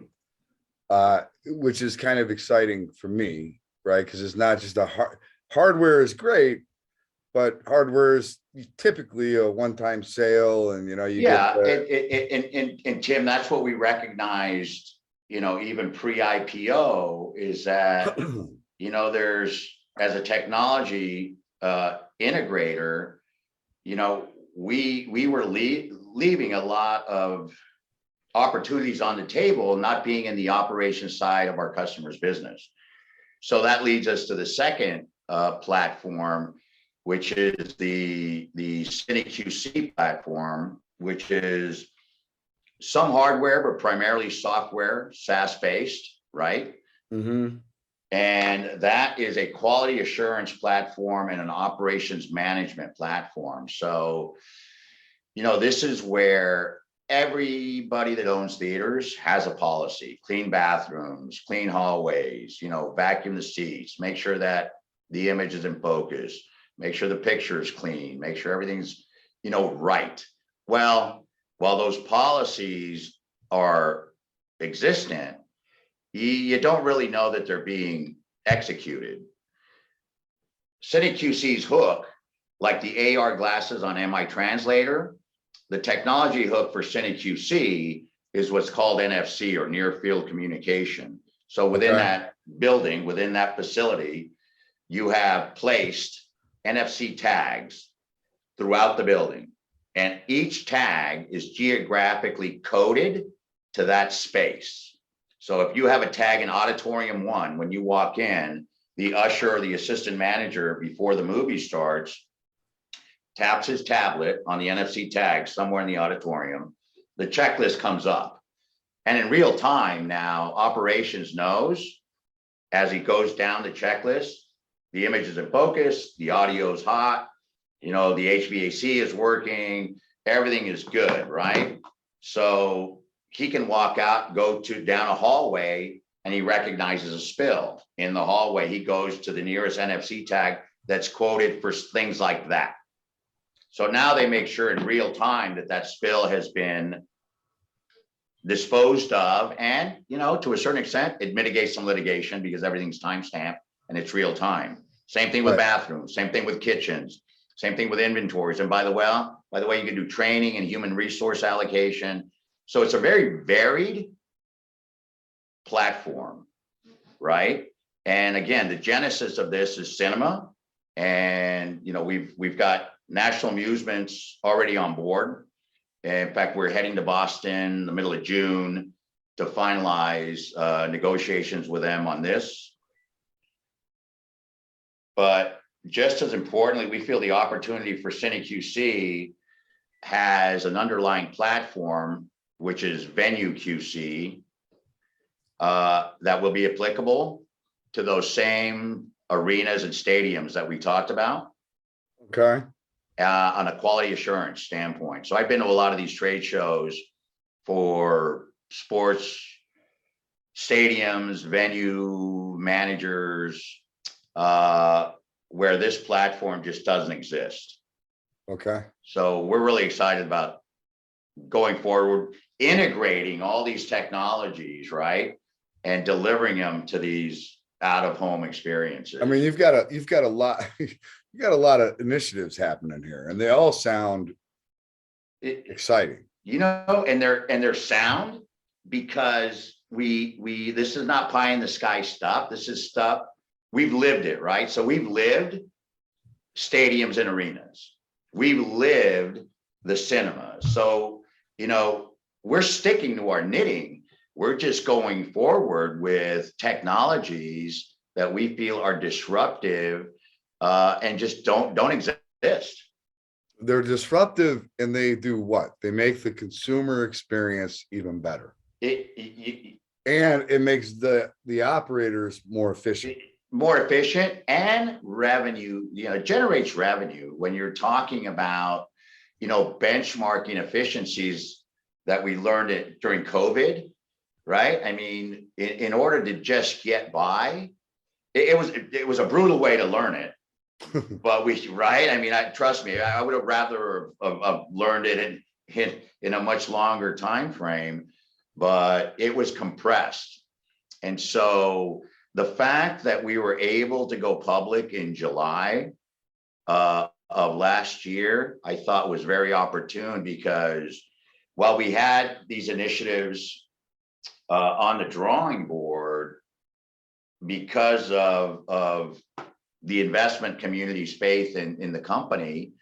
Which is kind of exciting for me, right? Because it's not just hardware is great, but hardware is typically a one-time sale, and and Tim, that's what we recognized, even pre-IPO, is that there's, as a technology integrator, we were leaving a lot of opportunities on the table, not being in the operations side of our customers' business. So that leads us to the second platform, which is the CineQC platform, which is some hardware, but primarily software, SaaS-based, right? Mm-hmm. And that is a quality assurance platform and an operations management platform. So, this is where everybody that owns theaters has a policy: clean bathrooms, clean hallways, vacuum the seats, make sure that the image is in focus, make sure the picture is clean, make sure everything's, right. Well, while those policies are existent, you don't really know that they're being executed. CineQC's hook, like the AR glasses on MI Translator, the technology hook for CineQC is what's called NFC, or near field communication. So within that building, within that facility, you have placed NFC tags throughout the building, and each tag is geographically coded to that space. So if you have a tag in auditorium 1, when you walk in, the usher or the assistant manager before the movie starts taps his tablet on the NFC tag somewhere in the auditorium, the checklist comes up. And in real time now, operations knows, as he goes down the checklist, the image is in focus, the audio is hot, the HVAC is working, everything is good, right? So he can walk out, go down a hallway, and he recognizes a spill in the hallway. He goes to the nearest NFC tag that's quoted for things like that. So now they make sure in real time that spill has been disposed of, and to a certain extent it mitigates some litigation because everything's timestamped and it's real time. Same thing with bathrooms, same thing with kitchens, same thing with inventories. And by the way, you can do training and human resource allocation. So it's a very varied platform, right? And again, the genesis of this is cinema, and we've got National Amusements already on board. In fact, we're heading to Boston in the middle of June to finalize negotiations with them on this. But just as importantly, we feel the opportunity for CineQC has an underlying platform, which is Venue QC, that will be applicable to those same arenas and stadiums that we talked about. Okay. On a quality assurance standpoint. So I've been to a lot of these trade shows for sports stadiums, venue managers, where this platform just doesn't exist. Okay. So we're really excited about going forward, integrating all these technologies, right, and delivering them to these out-of-home experiences. I mean, you've got a lot. You got a lot of initiatives happening here, and they all sound exciting. And they're sound because we this is not pie in the sky stuff. This is stuff we've lived it, right? So we've lived stadiums and arenas. We've lived the cinema. So, we're sticking to our knitting. We're just going forward with technologies that we feel are disruptive and just don't exist. They're disruptive, and they do what? They make the consumer experience even better. And it makes the operators more efficient. And revenue, generates revenue. When you're talking about, benchmarking efficiencies that we learned during COVID, right? I mean, in order to just get by, it was a brutal way to learn it. But right? I mean, trust me, I would have rather have learned it in a much longer time frame, but it was compressed. And so the fact that we were able to go public in July of last year, I thought was very opportune, because while we had these initiatives on the drawing board, because of the investment community's faith in the company,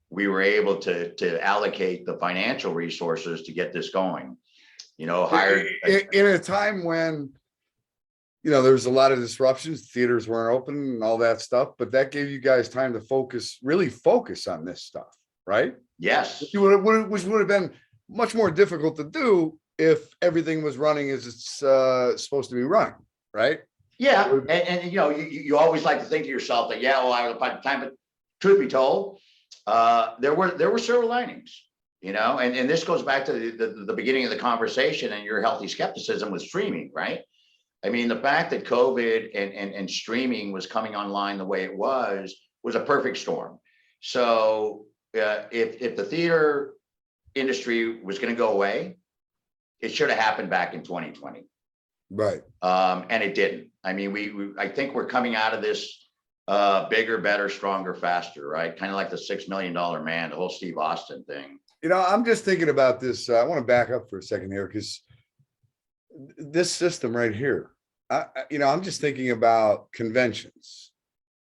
we were able to allocate the financial resources to get this going. Hired in a time when there was a lot of disruptions. Theaters weren't open and all that stuff, but that gave you guys time to really focus on this stuff, right? Yes. Which would have been much more difficult to do if everything was running as it's supposed to be running, right? Yeah, and you always like to think to yourself that, yeah, well, I would have time, but truth be told, there were silver linings, and this goes back to the beginning of the conversation and your healthy skepticism with streaming, right? I mean, the fact that COVID and streaming was coming online the way it was a perfect storm. So if the theater industry was going to go away, it should have happened back in 2020. Right. And it didn't. I mean, I think we're coming out of this bigger, better, stronger, faster, right? Kind of like the $6 Million Man, the whole Steve Austin thing. I'm just thinking about this. I want to back up for a second here, because this system right here, I'm just thinking about conventions,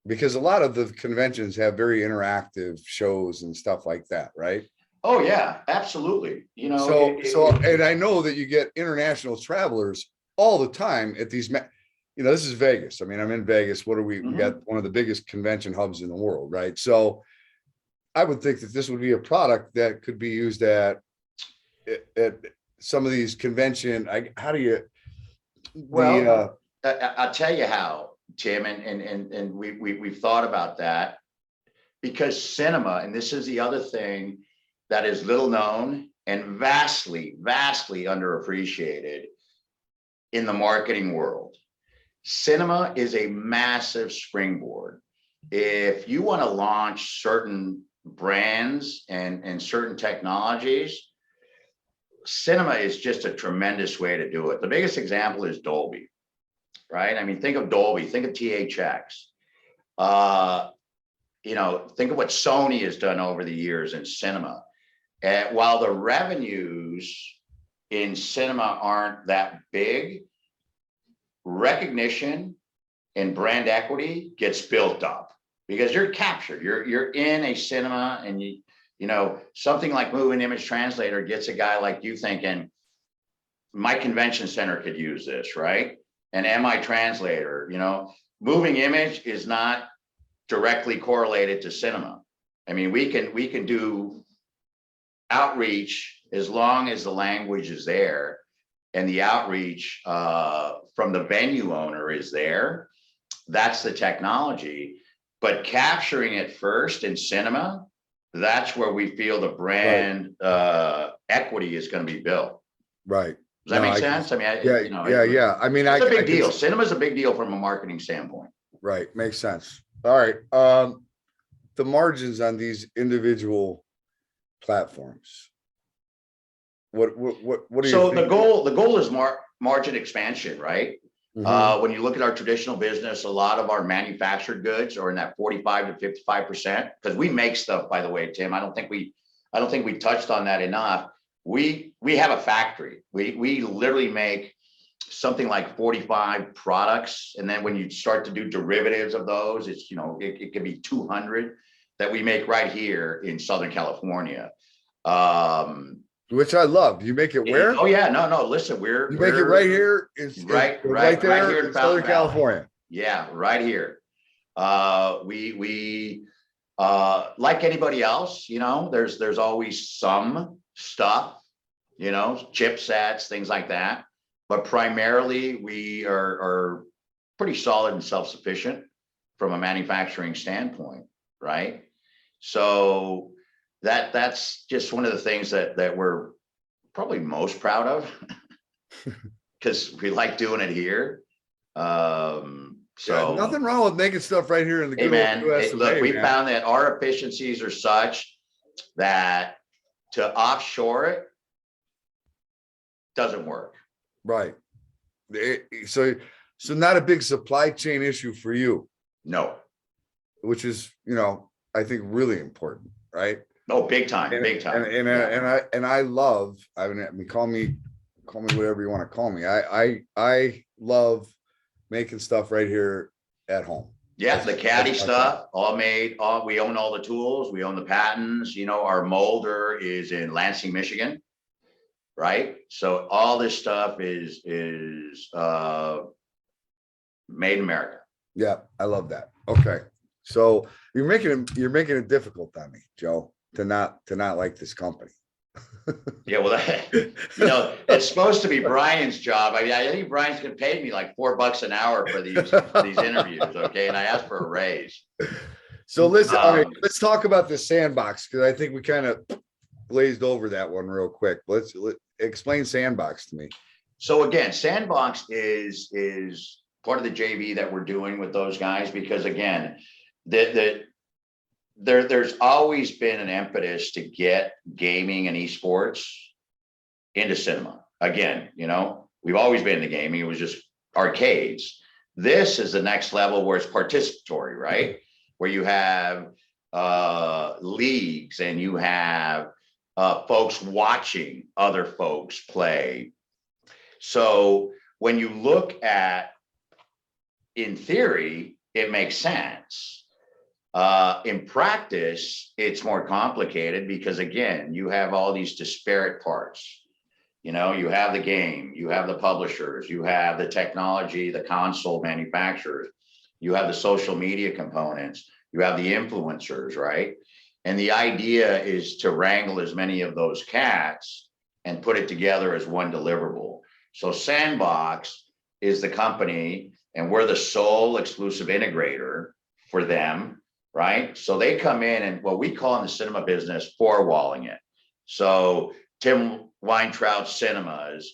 because a lot of the conventions have very interactive shows and stuff like that, right? Oh yeah, absolutely. And I know that you get international travelers all the time at these, this is Vegas. I mean, I'm in Vegas. What are we? We got one of the biggest convention hubs in the world, right? So I would think that this would be a product that could be used at some of these convention. How do you? Well, I'll tell you how, Tim, and we've thought about that, because cinema, and this is the other thing that is little known and vastly underappreciated in the marketing world. Cinema is a massive springboard. If you want to launch certain brands and certain technologies, cinema is just a tremendous way to do it. The biggest example is Dolby, right? I mean, think of Dolby, think of THX. Think of what Sony has done over the years in cinema. And while the revenues in cinema aren't that big, recognition and brand equity gets built up because you're captured. You're in a cinema, and something like Moving Image Translator gets a guy like you thinking, my convention center could use this, right? And MI Translator, Moving Image is not directly correlated to cinema. I mean, we can do outreach as long as the language is there and the outreach from the venue owner is there. That's the technology. But capturing it first in cinema, that's where we feel the brand equity is going to be built. Right. Does that make sense? I mean, yeah. I mean, it's a big deal. Cinema is a big deal from a marketing standpoint. Right. Makes sense. All right. The margins on these individual platforms. What do you think? The goal is margin expansion, right? Mm-hmm. When you look at our traditional business, a lot of our manufactured goods are in that 45 to 55%, because we make stuff, by the way, Tim. I don't think we touched on that enough. We have a factory. We literally make something like 45 products, and then when you start to do derivatives of those, it's it could be 200 that we make right here in Southern California. Which I love. You make it where? Oh yeah, no. Listen, you make it right here. Right there in Southern California. Yeah, right here. We like anybody else, there's always some stuff, chipsets, things like that. But primarily, we are pretty solid and self-sufficient from a manufacturing standpoint, right? So that's just one of the things that we're probably most proud of, because we like doing it here. So nothing wrong with making stuff right here in the good old US. Look, we found that our efficiencies are such that to offshore it doesn't work. Right. So not a big supply chain issue for you. No. Which is, I think really important, right? No, big time. And I love, I mean, call me whatever you want to call me. I love making stuff right here at home. Yeah, the caddy stuff, all made. We own all the tools. We own the patents. Our molder is in Lansing, Michigan, right? So all this stuff is made in America. Yeah, I love that. Okay. So you're making it difficult on me, Joe, to not like this company. Yeah, well, it's supposed to be Brian's job. I mean, I think Brian's gonna pay me like $4 an hour for these interviews, okay? And I asked for a raise. So all right, let's talk about the sandbox, because I think we kind of glazed over that one real quick. Let's explain sandbox to me. So again, Sandbox is part of the JV that we're doing with those guys, because again, there's always been an impetus to get gaming and esports into cinema. Again, we've always been in the gaming. It was just arcades. This is the next level where it's participatory, right? Where you have leagues and you have folks watching other folks play. So when you look at, in theory, it makes sense. In practice, it's more complicated because, again, you have all these disparate parts. You have the game, you have the publishers, you have the technology, the console manufacturers, you have the social media components, you have the influencers, right? And the idea is to wrangle as many of those cats and put it together as one deliverable. So Sandbox is the company, and we're the sole exclusive integrator for them, right? So they come in and what we call in the cinema business, four-walling it. So Tim Weintraub Cinemas,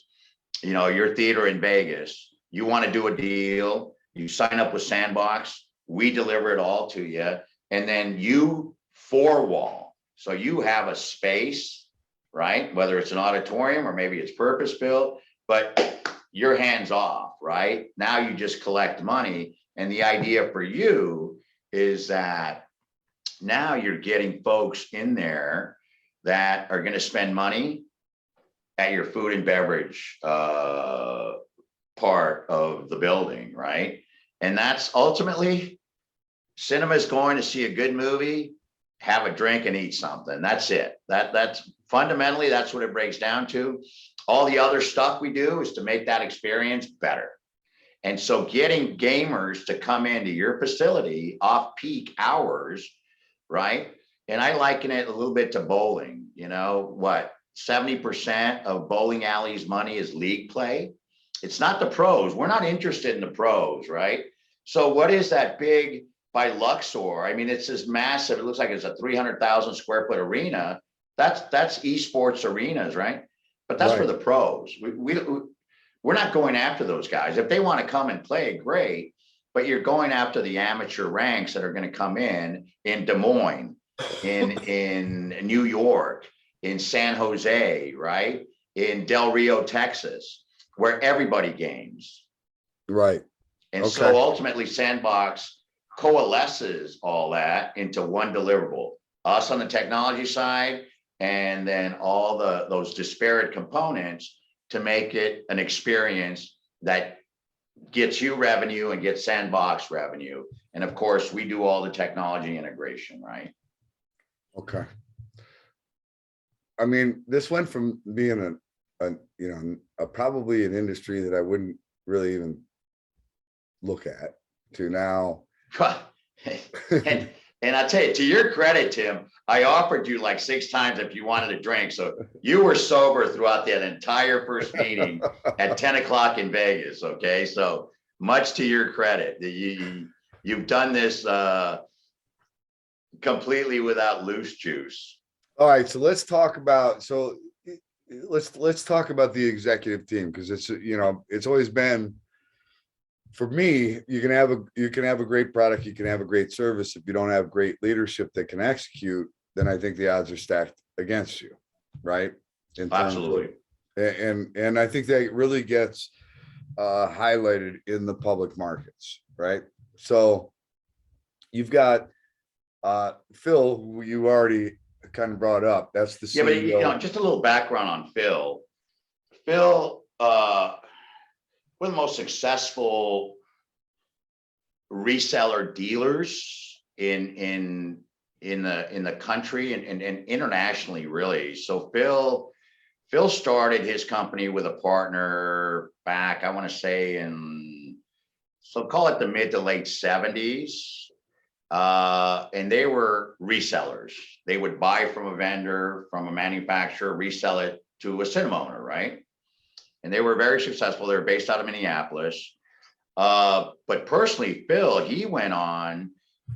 your theater in Vegas, you want to do a deal, you sign up with Sandbox, we deliver it all to you, and then you four-wall. So you have a space, right? Whether it's an auditorium or maybe it's purpose-built, but you're hands off, right? Now you just collect money. And the idea for you is that now you're getting folks in there that are going to spend money at your food and beverage part of the building, right? And that's ultimately, cinema is going to see a good movie, have a drink and eat something. That's it. That's fundamentally, that's what it breaks down to. All the other stuff we do is to make that experience better. And so getting gamers to come into your facility off peak hours, right? And I liken it a little bit to bowling. 70% of bowling alleys' money is league play. It's not the pros. We're not interested in the pros, right? So what is that big by Luxor? I mean, it's this massive, it looks like it's a 300,000 square foot arena. That's esports arenas, right? But that's for the pros. We're not going after those guys. If they want to come and play, great. But you're going after the amateur ranks that are going to come in Des Moines, in New York, in San Jose, right? In Del Rio, Texas, where everybody games. Right. And so ultimately Sandbox coalesces all that into one deliverable. Us on the technology side, and then all those disparate components to make it an experience that gets you revenue and gets Sandbox revenue. And of course, we do all the technology integration, right? Okay. I mean, this went from being probably an industry that I wouldn't really even look at to now. And I tell you, to your credit, Tim, I offered you like 6 times if you wanted a drink. So you were sober throughout that entire first meeting at 10 o'clock in Vegas. Okay. So much to your credit, you've done this completely without loose juice. All right. So let's talk about, let's talk about the executive team, because it's always been, for me, you can have a great product, you can have a great service. If you don't have great leadership that can execute, then I think the odds are stacked against you, right? Absolutely. And I think that really gets highlighted in the public markets, right? So you've got Phil, who you already kind of brought up. That's the CEO. But just a little background on Phil. Phil, one of the most successful reseller dealers in the country and internationally, really. So Phil started his company with a partner back, I want to say in so call it the mid to late 70s. And they were resellers. They would buy from a vendor, from a manufacturer, resell it to a cinema owner, right? And they were very successful. They were based out of Minneapolis. But personally, Phil, he went on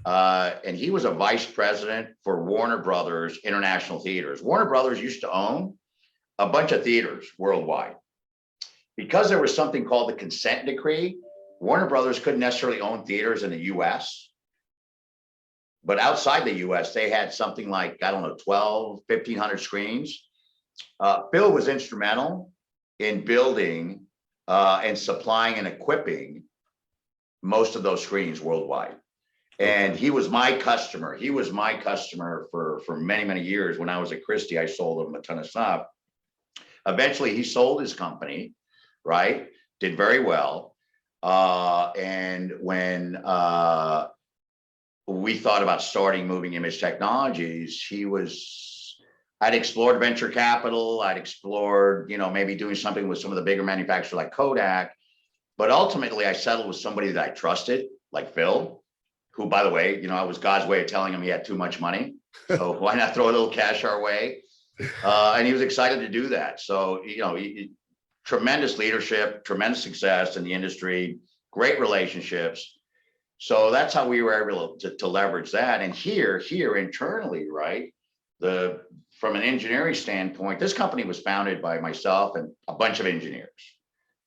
and he was a vice president for Warner Brothers International Theaters. Warner Brothers used to own a bunch of theaters worldwide. Because there was something called the consent decree, Warner Brothers couldn't necessarily own theaters in the US. But outside the US, they had something like, I don't know, 1,500 screens. Phil was instrumental in building and supplying and equipping most of those screens worldwide. And he was my customer. He was my customer for many, many years. When I was at Christie, I sold him a ton of stuff. Eventually, he sold his company, right? Did very well. And when we thought about starting Moving Image Technologies, I'd explored venture capital. I'd explored, maybe doing something with some of the bigger manufacturers like Kodak. But ultimately, I settled with somebody that I trusted, like Phil, who, by the way, I was God's way of telling him he had too much money. So why not throw a little cash our way? And he was excited to do that. So, tremendous leadership, tremendous success in the industry, great relationships. So that's how we were able to leverage that. And here internally, right, from an engineering standpoint, this company was founded by myself and a bunch of engineers,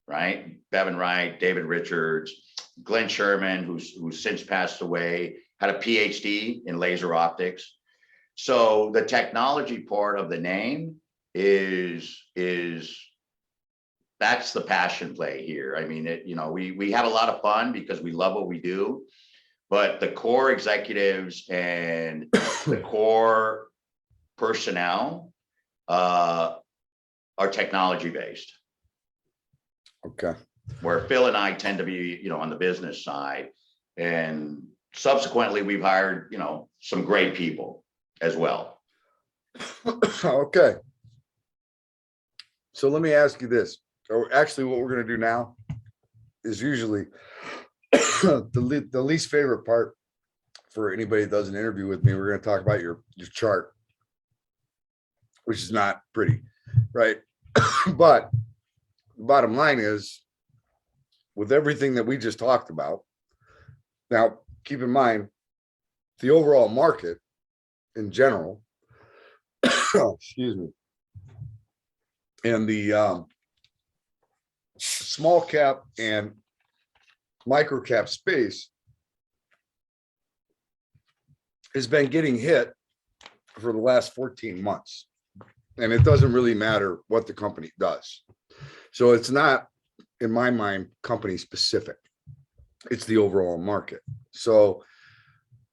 right? Bevan Wright, David Richards, Glenn Sherman, who's since passed away, had a PhD in laser optics. So the technology part of the name is that's the passion play here. I mean, we have a lot of fun because we love what we do, but the core executives and the core personnel are technology based. Okay. Where Phil and I tend to be, on the business side, and subsequently we've hired, some great people as well. Okay. So let me ask you this, or actually what we're going to do now is usually the least favorite part for anybody that does an interview with me. We're going to talk about your chart, which is not pretty, right? But the bottom line is, with everything that we just talked about, now keep in mind the overall market in general, excuse me, and the small cap and micro cap space has been getting hit for the last 14 months. And it doesn't really matter what the company does. So it's not, in my mind, company specific. It's the overall market. So,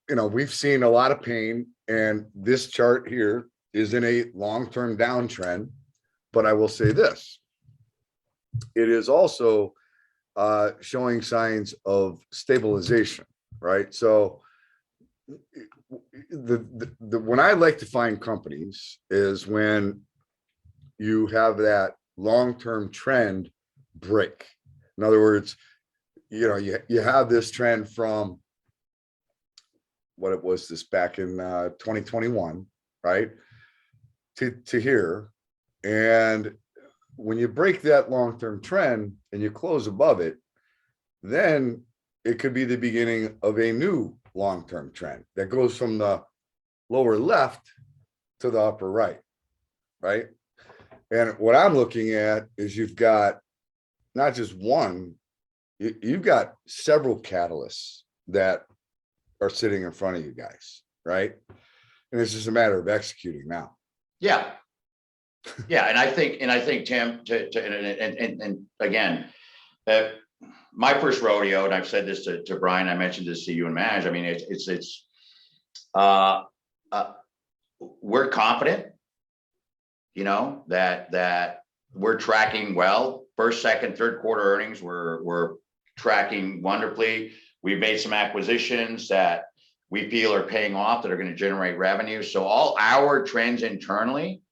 we've seen a lot of pain, and this chart here is in a long-term downtrend. But I will say this, it is also showing signs of stabilization, right? So when I like to find companies is when you have that long-term trend break. In other words, you have this trend from what it was this back in 2021, right, to here. And when you break that long-term trend and you close above it, then it could be the beginning of a new long-term trend that goes from the lower left to the upper right, right? And what I'm looking at is you've got not just one, you've got several catalysts that are sitting in front of you guys, right? And it's just a matter of executing now. Yeah. Yeah. And I think, Tim, and again, my first rodeo, and I've said this to Brian, I mentioned this to you and Maj. I mean, we're confident, that we're tracking well. First, second, third quarter earnings, we're tracking wonderfully. We've made some acquisitions that we feel are paying off, that are going to generate revenue. So all our trends internally,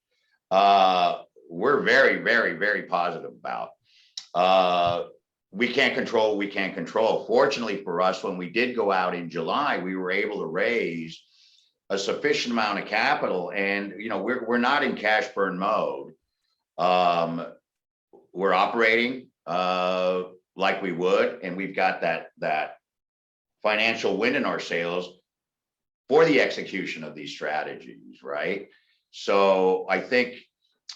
we're very, very, very positive about. we can't control what we can't control. Fortunately for us, when we did go out in July, we were able to raise a sufficient amount of capital, and we're not in cash burn mode. We're operating like we would, and we've got that financial wind in our sails for the execution of these strategies, right? So I think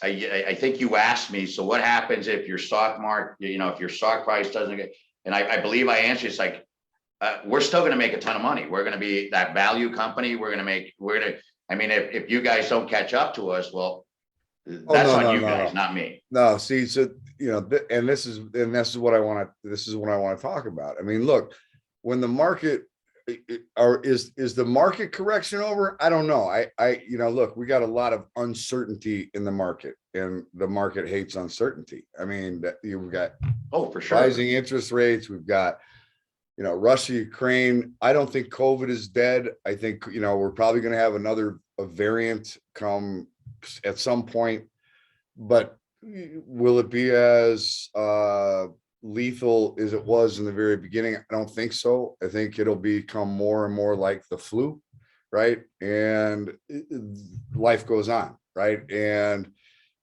you asked me, so what happens if your stock market, if your stock price doesn't get, and I believe I answered, it's like, we're still going to make a ton of money. We're going to be that value company. I mean, if you guys don't catch up to us, well, that's on you guys, not me. No, see, so, and this is what I want to talk about. I mean, look, when the market, is the market correction over? I don't know. Look, we got a lot of uncertainty in the market, and the market hates uncertainty. I mean, you've got for sure rising interest rates. We've got, Russia, Ukraine. I don't think COVID is dead. I think, we're probably going to have a variant come at some point, but will it be as lethal as it was in the very beginning? I don't think so. I think it'll become more and more like the flu, right? And life goes on, right? And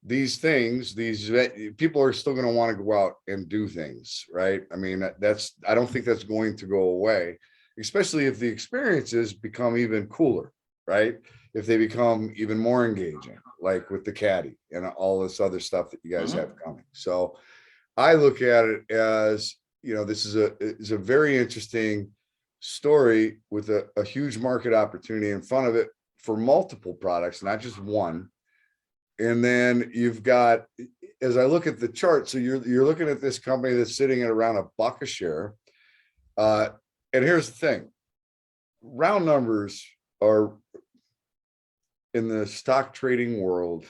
these people are still going to want to go out and do things, right? I mean, I don't think that's going to go away, especially if the experiences become even cooler, right? If they become even more engaging, like with the caddy and all this other stuff that you guys have coming. So I look at it as, this is a very interesting story with a huge market opportunity in front of it for multiple products, not just one. And then you've got, as I look at the chart, so you're looking at this company that's sitting at around $1 a share. And here's the thing, round numbers are, in the stock trading world,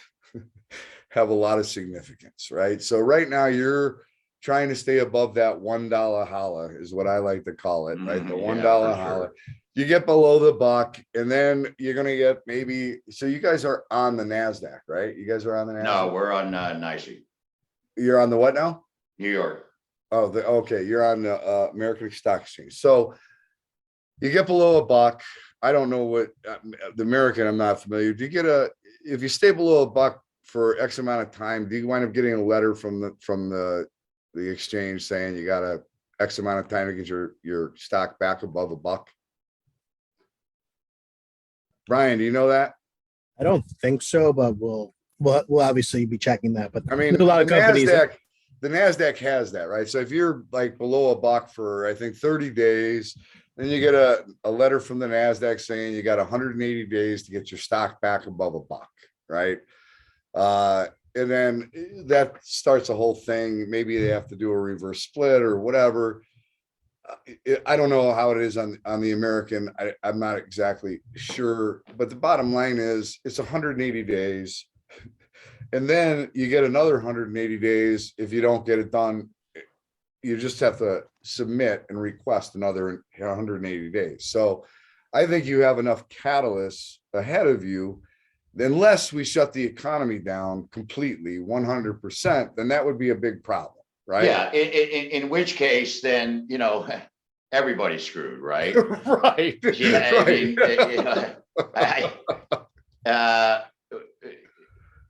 have a lot of significance, right? So right now you're trying to stay above that $1 holla, is what I like to call it, right? The $1 holla. Sure. You get below the buck, and then you're going to get maybe, so you guys are on the NASDAQ, right? You guys are on the NASDAQ? No, we're on NYSE. You're on the what now? New York. Oh, okay. You're on the American Stock Exchange. So you get below $1. I don't know what the American, I'm not familiar. Do you get if you stay below $1 for X amount of time, do you wind up getting a letter from the exchange saying you got a X amount of time to get your stock back above $1? Brian, do you know that? I don't think so, but we'll obviously be checking that. But I mean, a lot of companies. The NASDAQ has that, right? So if you're like below $1 for, I think, 30 days, then you get a letter from the NASDAQ saying you got 180 days to get your stock back above $1, right? And then that starts a whole thing. Maybe they have to do a reverse split or whatever. I don't know how it is on the American. I'm not exactly sure, but the bottom line is it's 180 days. And then you get another 180 days. If you don't get it done, you just have to submit and request another 180 days. So I think you have enough catalysts ahead of you, unless we shut the economy down completely 100%, then that would be a big problem, right? Yeah, in which case, then, everybody's screwed, right? Right. Yeah, right.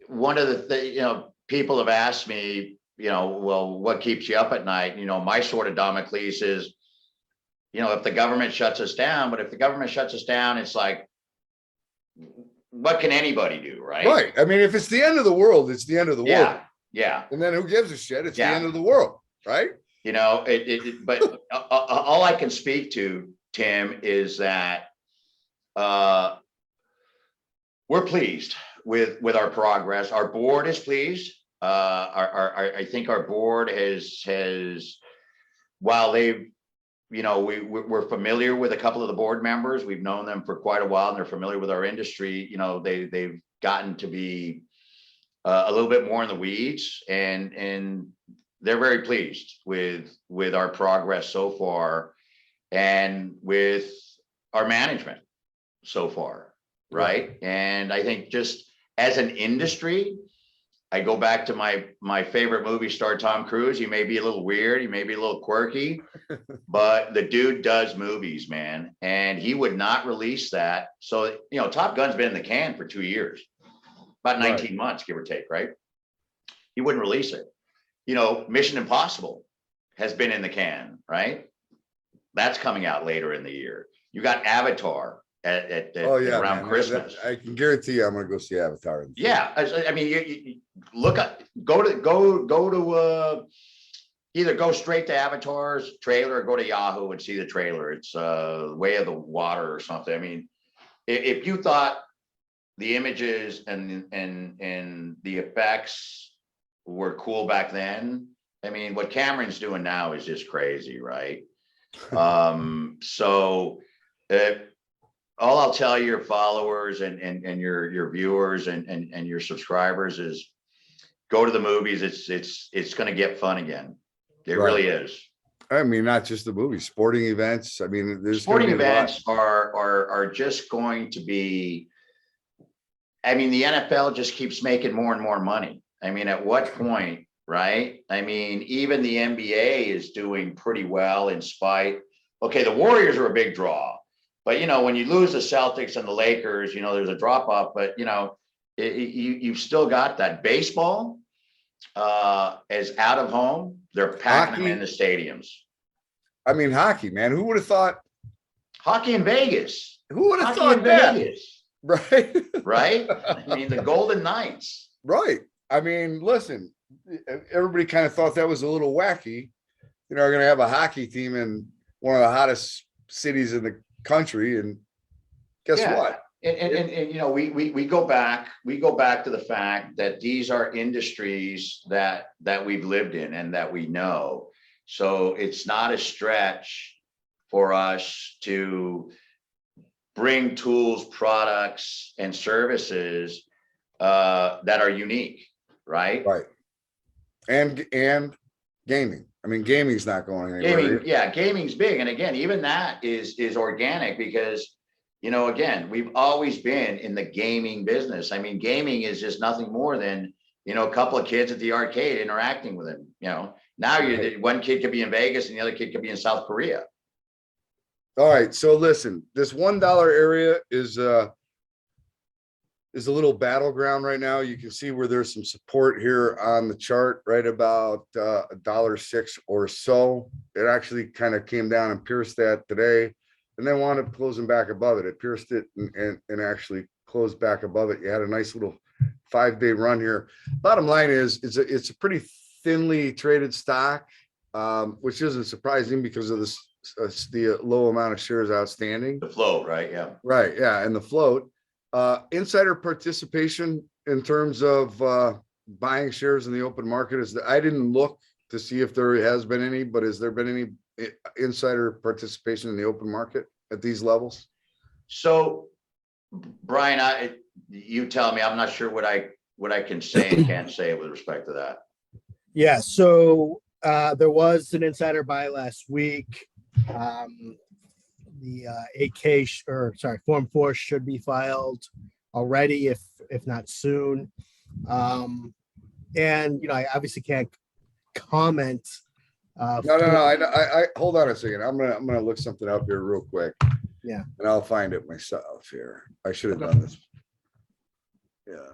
One of the things, people have asked me, well, what keeps you up at night? My sort of Damocles is, if the government shuts us down, but if the government shuts us down, it's like, what can anybody do, right? Right. I mean, if it's the end of the world, it's the end of the world. Yeah. And then who gives a shit? It's the end of the world, right? But all I can speak to, Tim, is that we're pleased with our progress. Our board is pleased. I think our board has, while they've, we're familiar with a couple of the board members. We've known them for quite a while, and they're familiar with our industry. They've gotten to be a little bit more in the weeds, and they're very pleased with our progress so far, and with our management so far, right? And I think just as an industry, I go back to my favorite movie star, Tom Cruise. He may be a little weird, he may be a little quirky, but the dude does movies, man, and he would not release that. So, Top Gun's been in the can for 2 years, about 19 months, give or take, right? He wouldn't release it. Mission Impossible has been in the can, right? That's coming out later in the year. You got Avatar around Christmas. I can guarantee you, I'm going to go see Avatar. Yeah, I mean, you look at either go straight to Avatar's trailer or go to Yahoo and see the trailer. It's Way of the Water or something. I mean, if you thought the images and the effects were cool back then, I mean, what Cameron's doing now is just crazy, right? So all I'll tell your followers and your viewers and your subscribers is go to the movies. It's going to get fun again. It really is. I mean, not just the movies, sporting events. I mean, there's sporting events are just going to be. I mean, the NFL just keeps making more and more money. I mean, at what point, right? I mean, even the NBA is doing pretty well in spite. Okay, the Warriors are a big draw. But, when you lose the Celtics and the Lakers, there's a drop off. But, you've still got that. Baseball is out of home. They're packing them in the stadiums. I mean, hockey, man. Who would have thought? Hockey in Vegas. Who would have thought that? Vegas. Right. Right. I mean, the Golden Knights. Right. I mean, listen, everybody kind of thought that was a little wacky. Are going to have a hockey team in one of the hottest cities in the country, and guess what? And we go back to the fact that these are industries that we've lived in and that we know. So it's not a stretch for us to bring tools, products, and services that are unique, right? Right. And gaming. I mean, gaming's not going anywhere. Gaming's big. And again, even that is organic because, again, we've always been in the gaming business. I mean, gaming is just nothing more than, a couple of kids at the arcade interacting with them. Now one kid could be in Vegas and the other kid could be in South Korea. All right. So listen, this $1 area is a little battleground right now. You can see where there's some support here on the chart, right about $1.06 or so. It actually kind of came down and pierced that today, and then wound up closing back above it. It pierced it and actually closed back above it. You had a nice little 5-day run here. Bottom line is, it's a pretty thinly traded stock, which isn't surprising because of the low amount of shares outstanding. The float, right? Yeah. Right. Yeah, and the float. Insider participation in terms of buying shares in the open market I didn't look to see if there has been any, but has there been any insider participation in the open market at these levels? So, Brian, you tell me. I'm not sure what I can say and can't say with respect to that. Yeah. So there was an insider buy last week. The Form 4 should be filed already, if not soon. And I obviously can't comment. No. I hold on a second. I'm gonna look something up here real quick. Yeah, and I'll find it myself here. I should have done this. Yeah,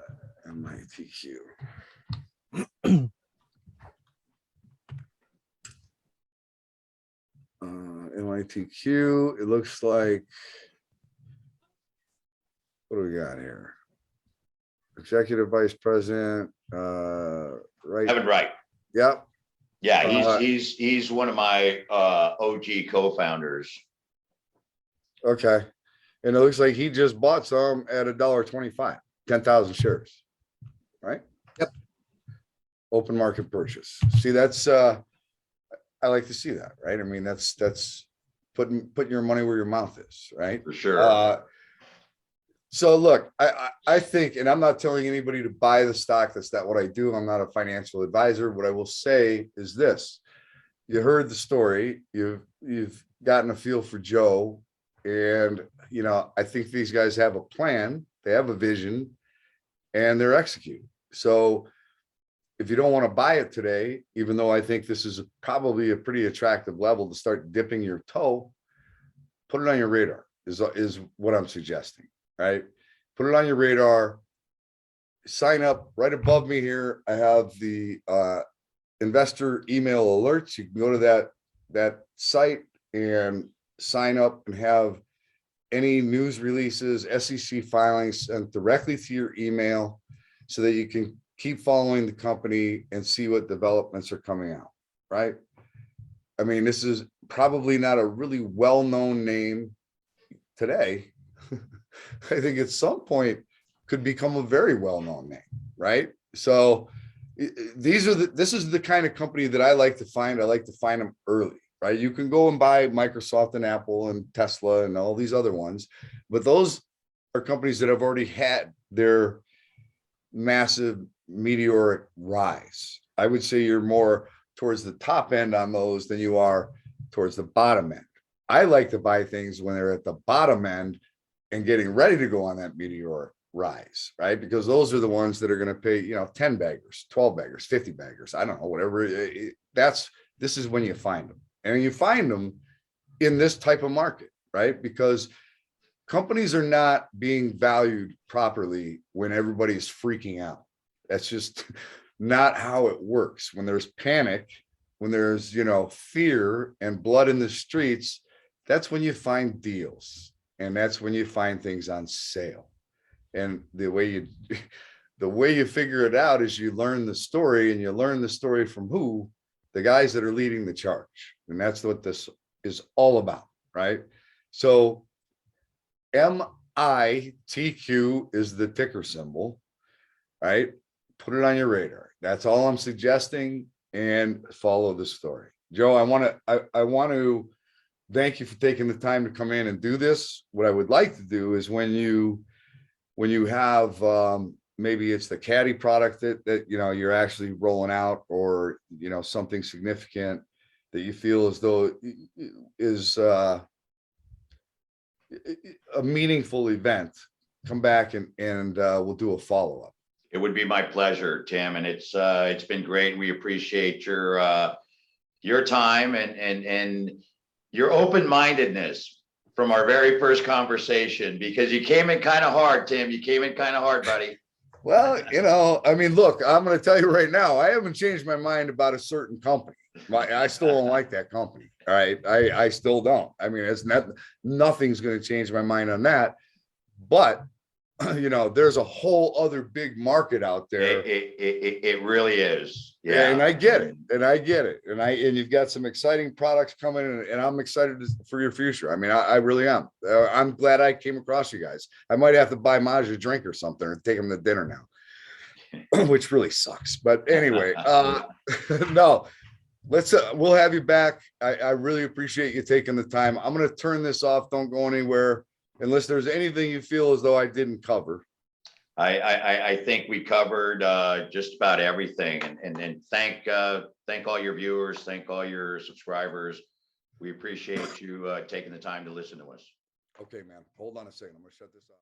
MITQ. MITQ. It looks like, what do we got here? Executive Vice President, right? Evan Wright. Yep. Yeah, he's one of my OG co-founders. Okay, and it looks like he just bought some at $1.25, 10,000 shares, right? Yep. Open market purchase. See, that's I like to see that, right? I mean, that's putting your money where your mouth is, right? For sure. So look, I think, and I'm not telling anybody to buy the stock. That's not what I do. I'm not a financial advisor. What I will say is this: you heard the story. You've gotten a feel for Joe, and I think these guys have a plan. They have a vision, and they're executing. So if you don't want to buy it today, even though I think this is probably a pretty attractive level to start dipping your toe, put it on your radar is what I'm suggesting, right? Put it on your radar. Sign up right above me here. I have the investor email alerts. You can go to that site and sign up and have any news releases, SEC filings sent directly to your email so that you can keep following the company and see what developments are coming out, right? I mean, this is probably not a really well-known name today. I think at some point could become a very well-known name, right? So this is the kind of company that I like to find. I like to find them early, right? You can go and buy Microsoft and Apple and Tesla and all these other ones, but those are companies that have already had their massive meteoric rise. I would say you're more towards the top end on those than you are towards the bottom end. I like to buy things when they're at the bottom end and getting ready to go on that meteoric rise, right? Because those are the ones that are going to pay, 10 baggers, 12 baggers, 50 baggers. I don't know, whatever. This is when you find them. And you find them in this type of market, right? Because companies are not being valued properly when everybody's freaking out. That's just not how it works. When there's panic, when there's, fear and blood in the streets, that's when you find deals. And that's when you find things on sale. And the way you figure it out is you learn the story, and you learn the story from who? The guys that are leading the charge. And that's what this is all about, right? So MITQ is the ticker symbol, right? Put it on your radar. That's all I'm suggesting, and follow the story. Joe, I want to thank you for taking the time to come in and do this. What I would like to do is when you have maybe it's the caddy product that you're actually rolling out, or something significant that you feel as though is a meaningful event, come back and we'll do a follow-up. It would be my pleasure, Tim, and it's been great. We appreciate your time and your open-mindedness from our very first conversation, because you came in kind of hard, Tim. You came in kind of hard, buddy. Well, look, I'm going to tell you right now, I haven't changed my mind about a certain company. I still don't like that company. All right. I still don't. I mean, nothing's going to change my mind on that. But, there's a whole other big market out there. It really is. Yeah. And I get it. And you've got some exciting products coming, and I'm excited for your future. I mean, I really am. I'm glad I came across you guys. I might have to buy Maj a drink or something, or take him to dinner now, which really sucks. But anyway, no, we'll have you back. I really appreciate you taking the time. I'm going to turn this off. Don't go anywhere unless there's anything you feel as though I didn't cover. I think we covered just about everything, and thank all your viewers, thank all your subscribers. We appreciate you taking the time to listen to us. Okay, man. Hold on a second. I'm going to shut this off.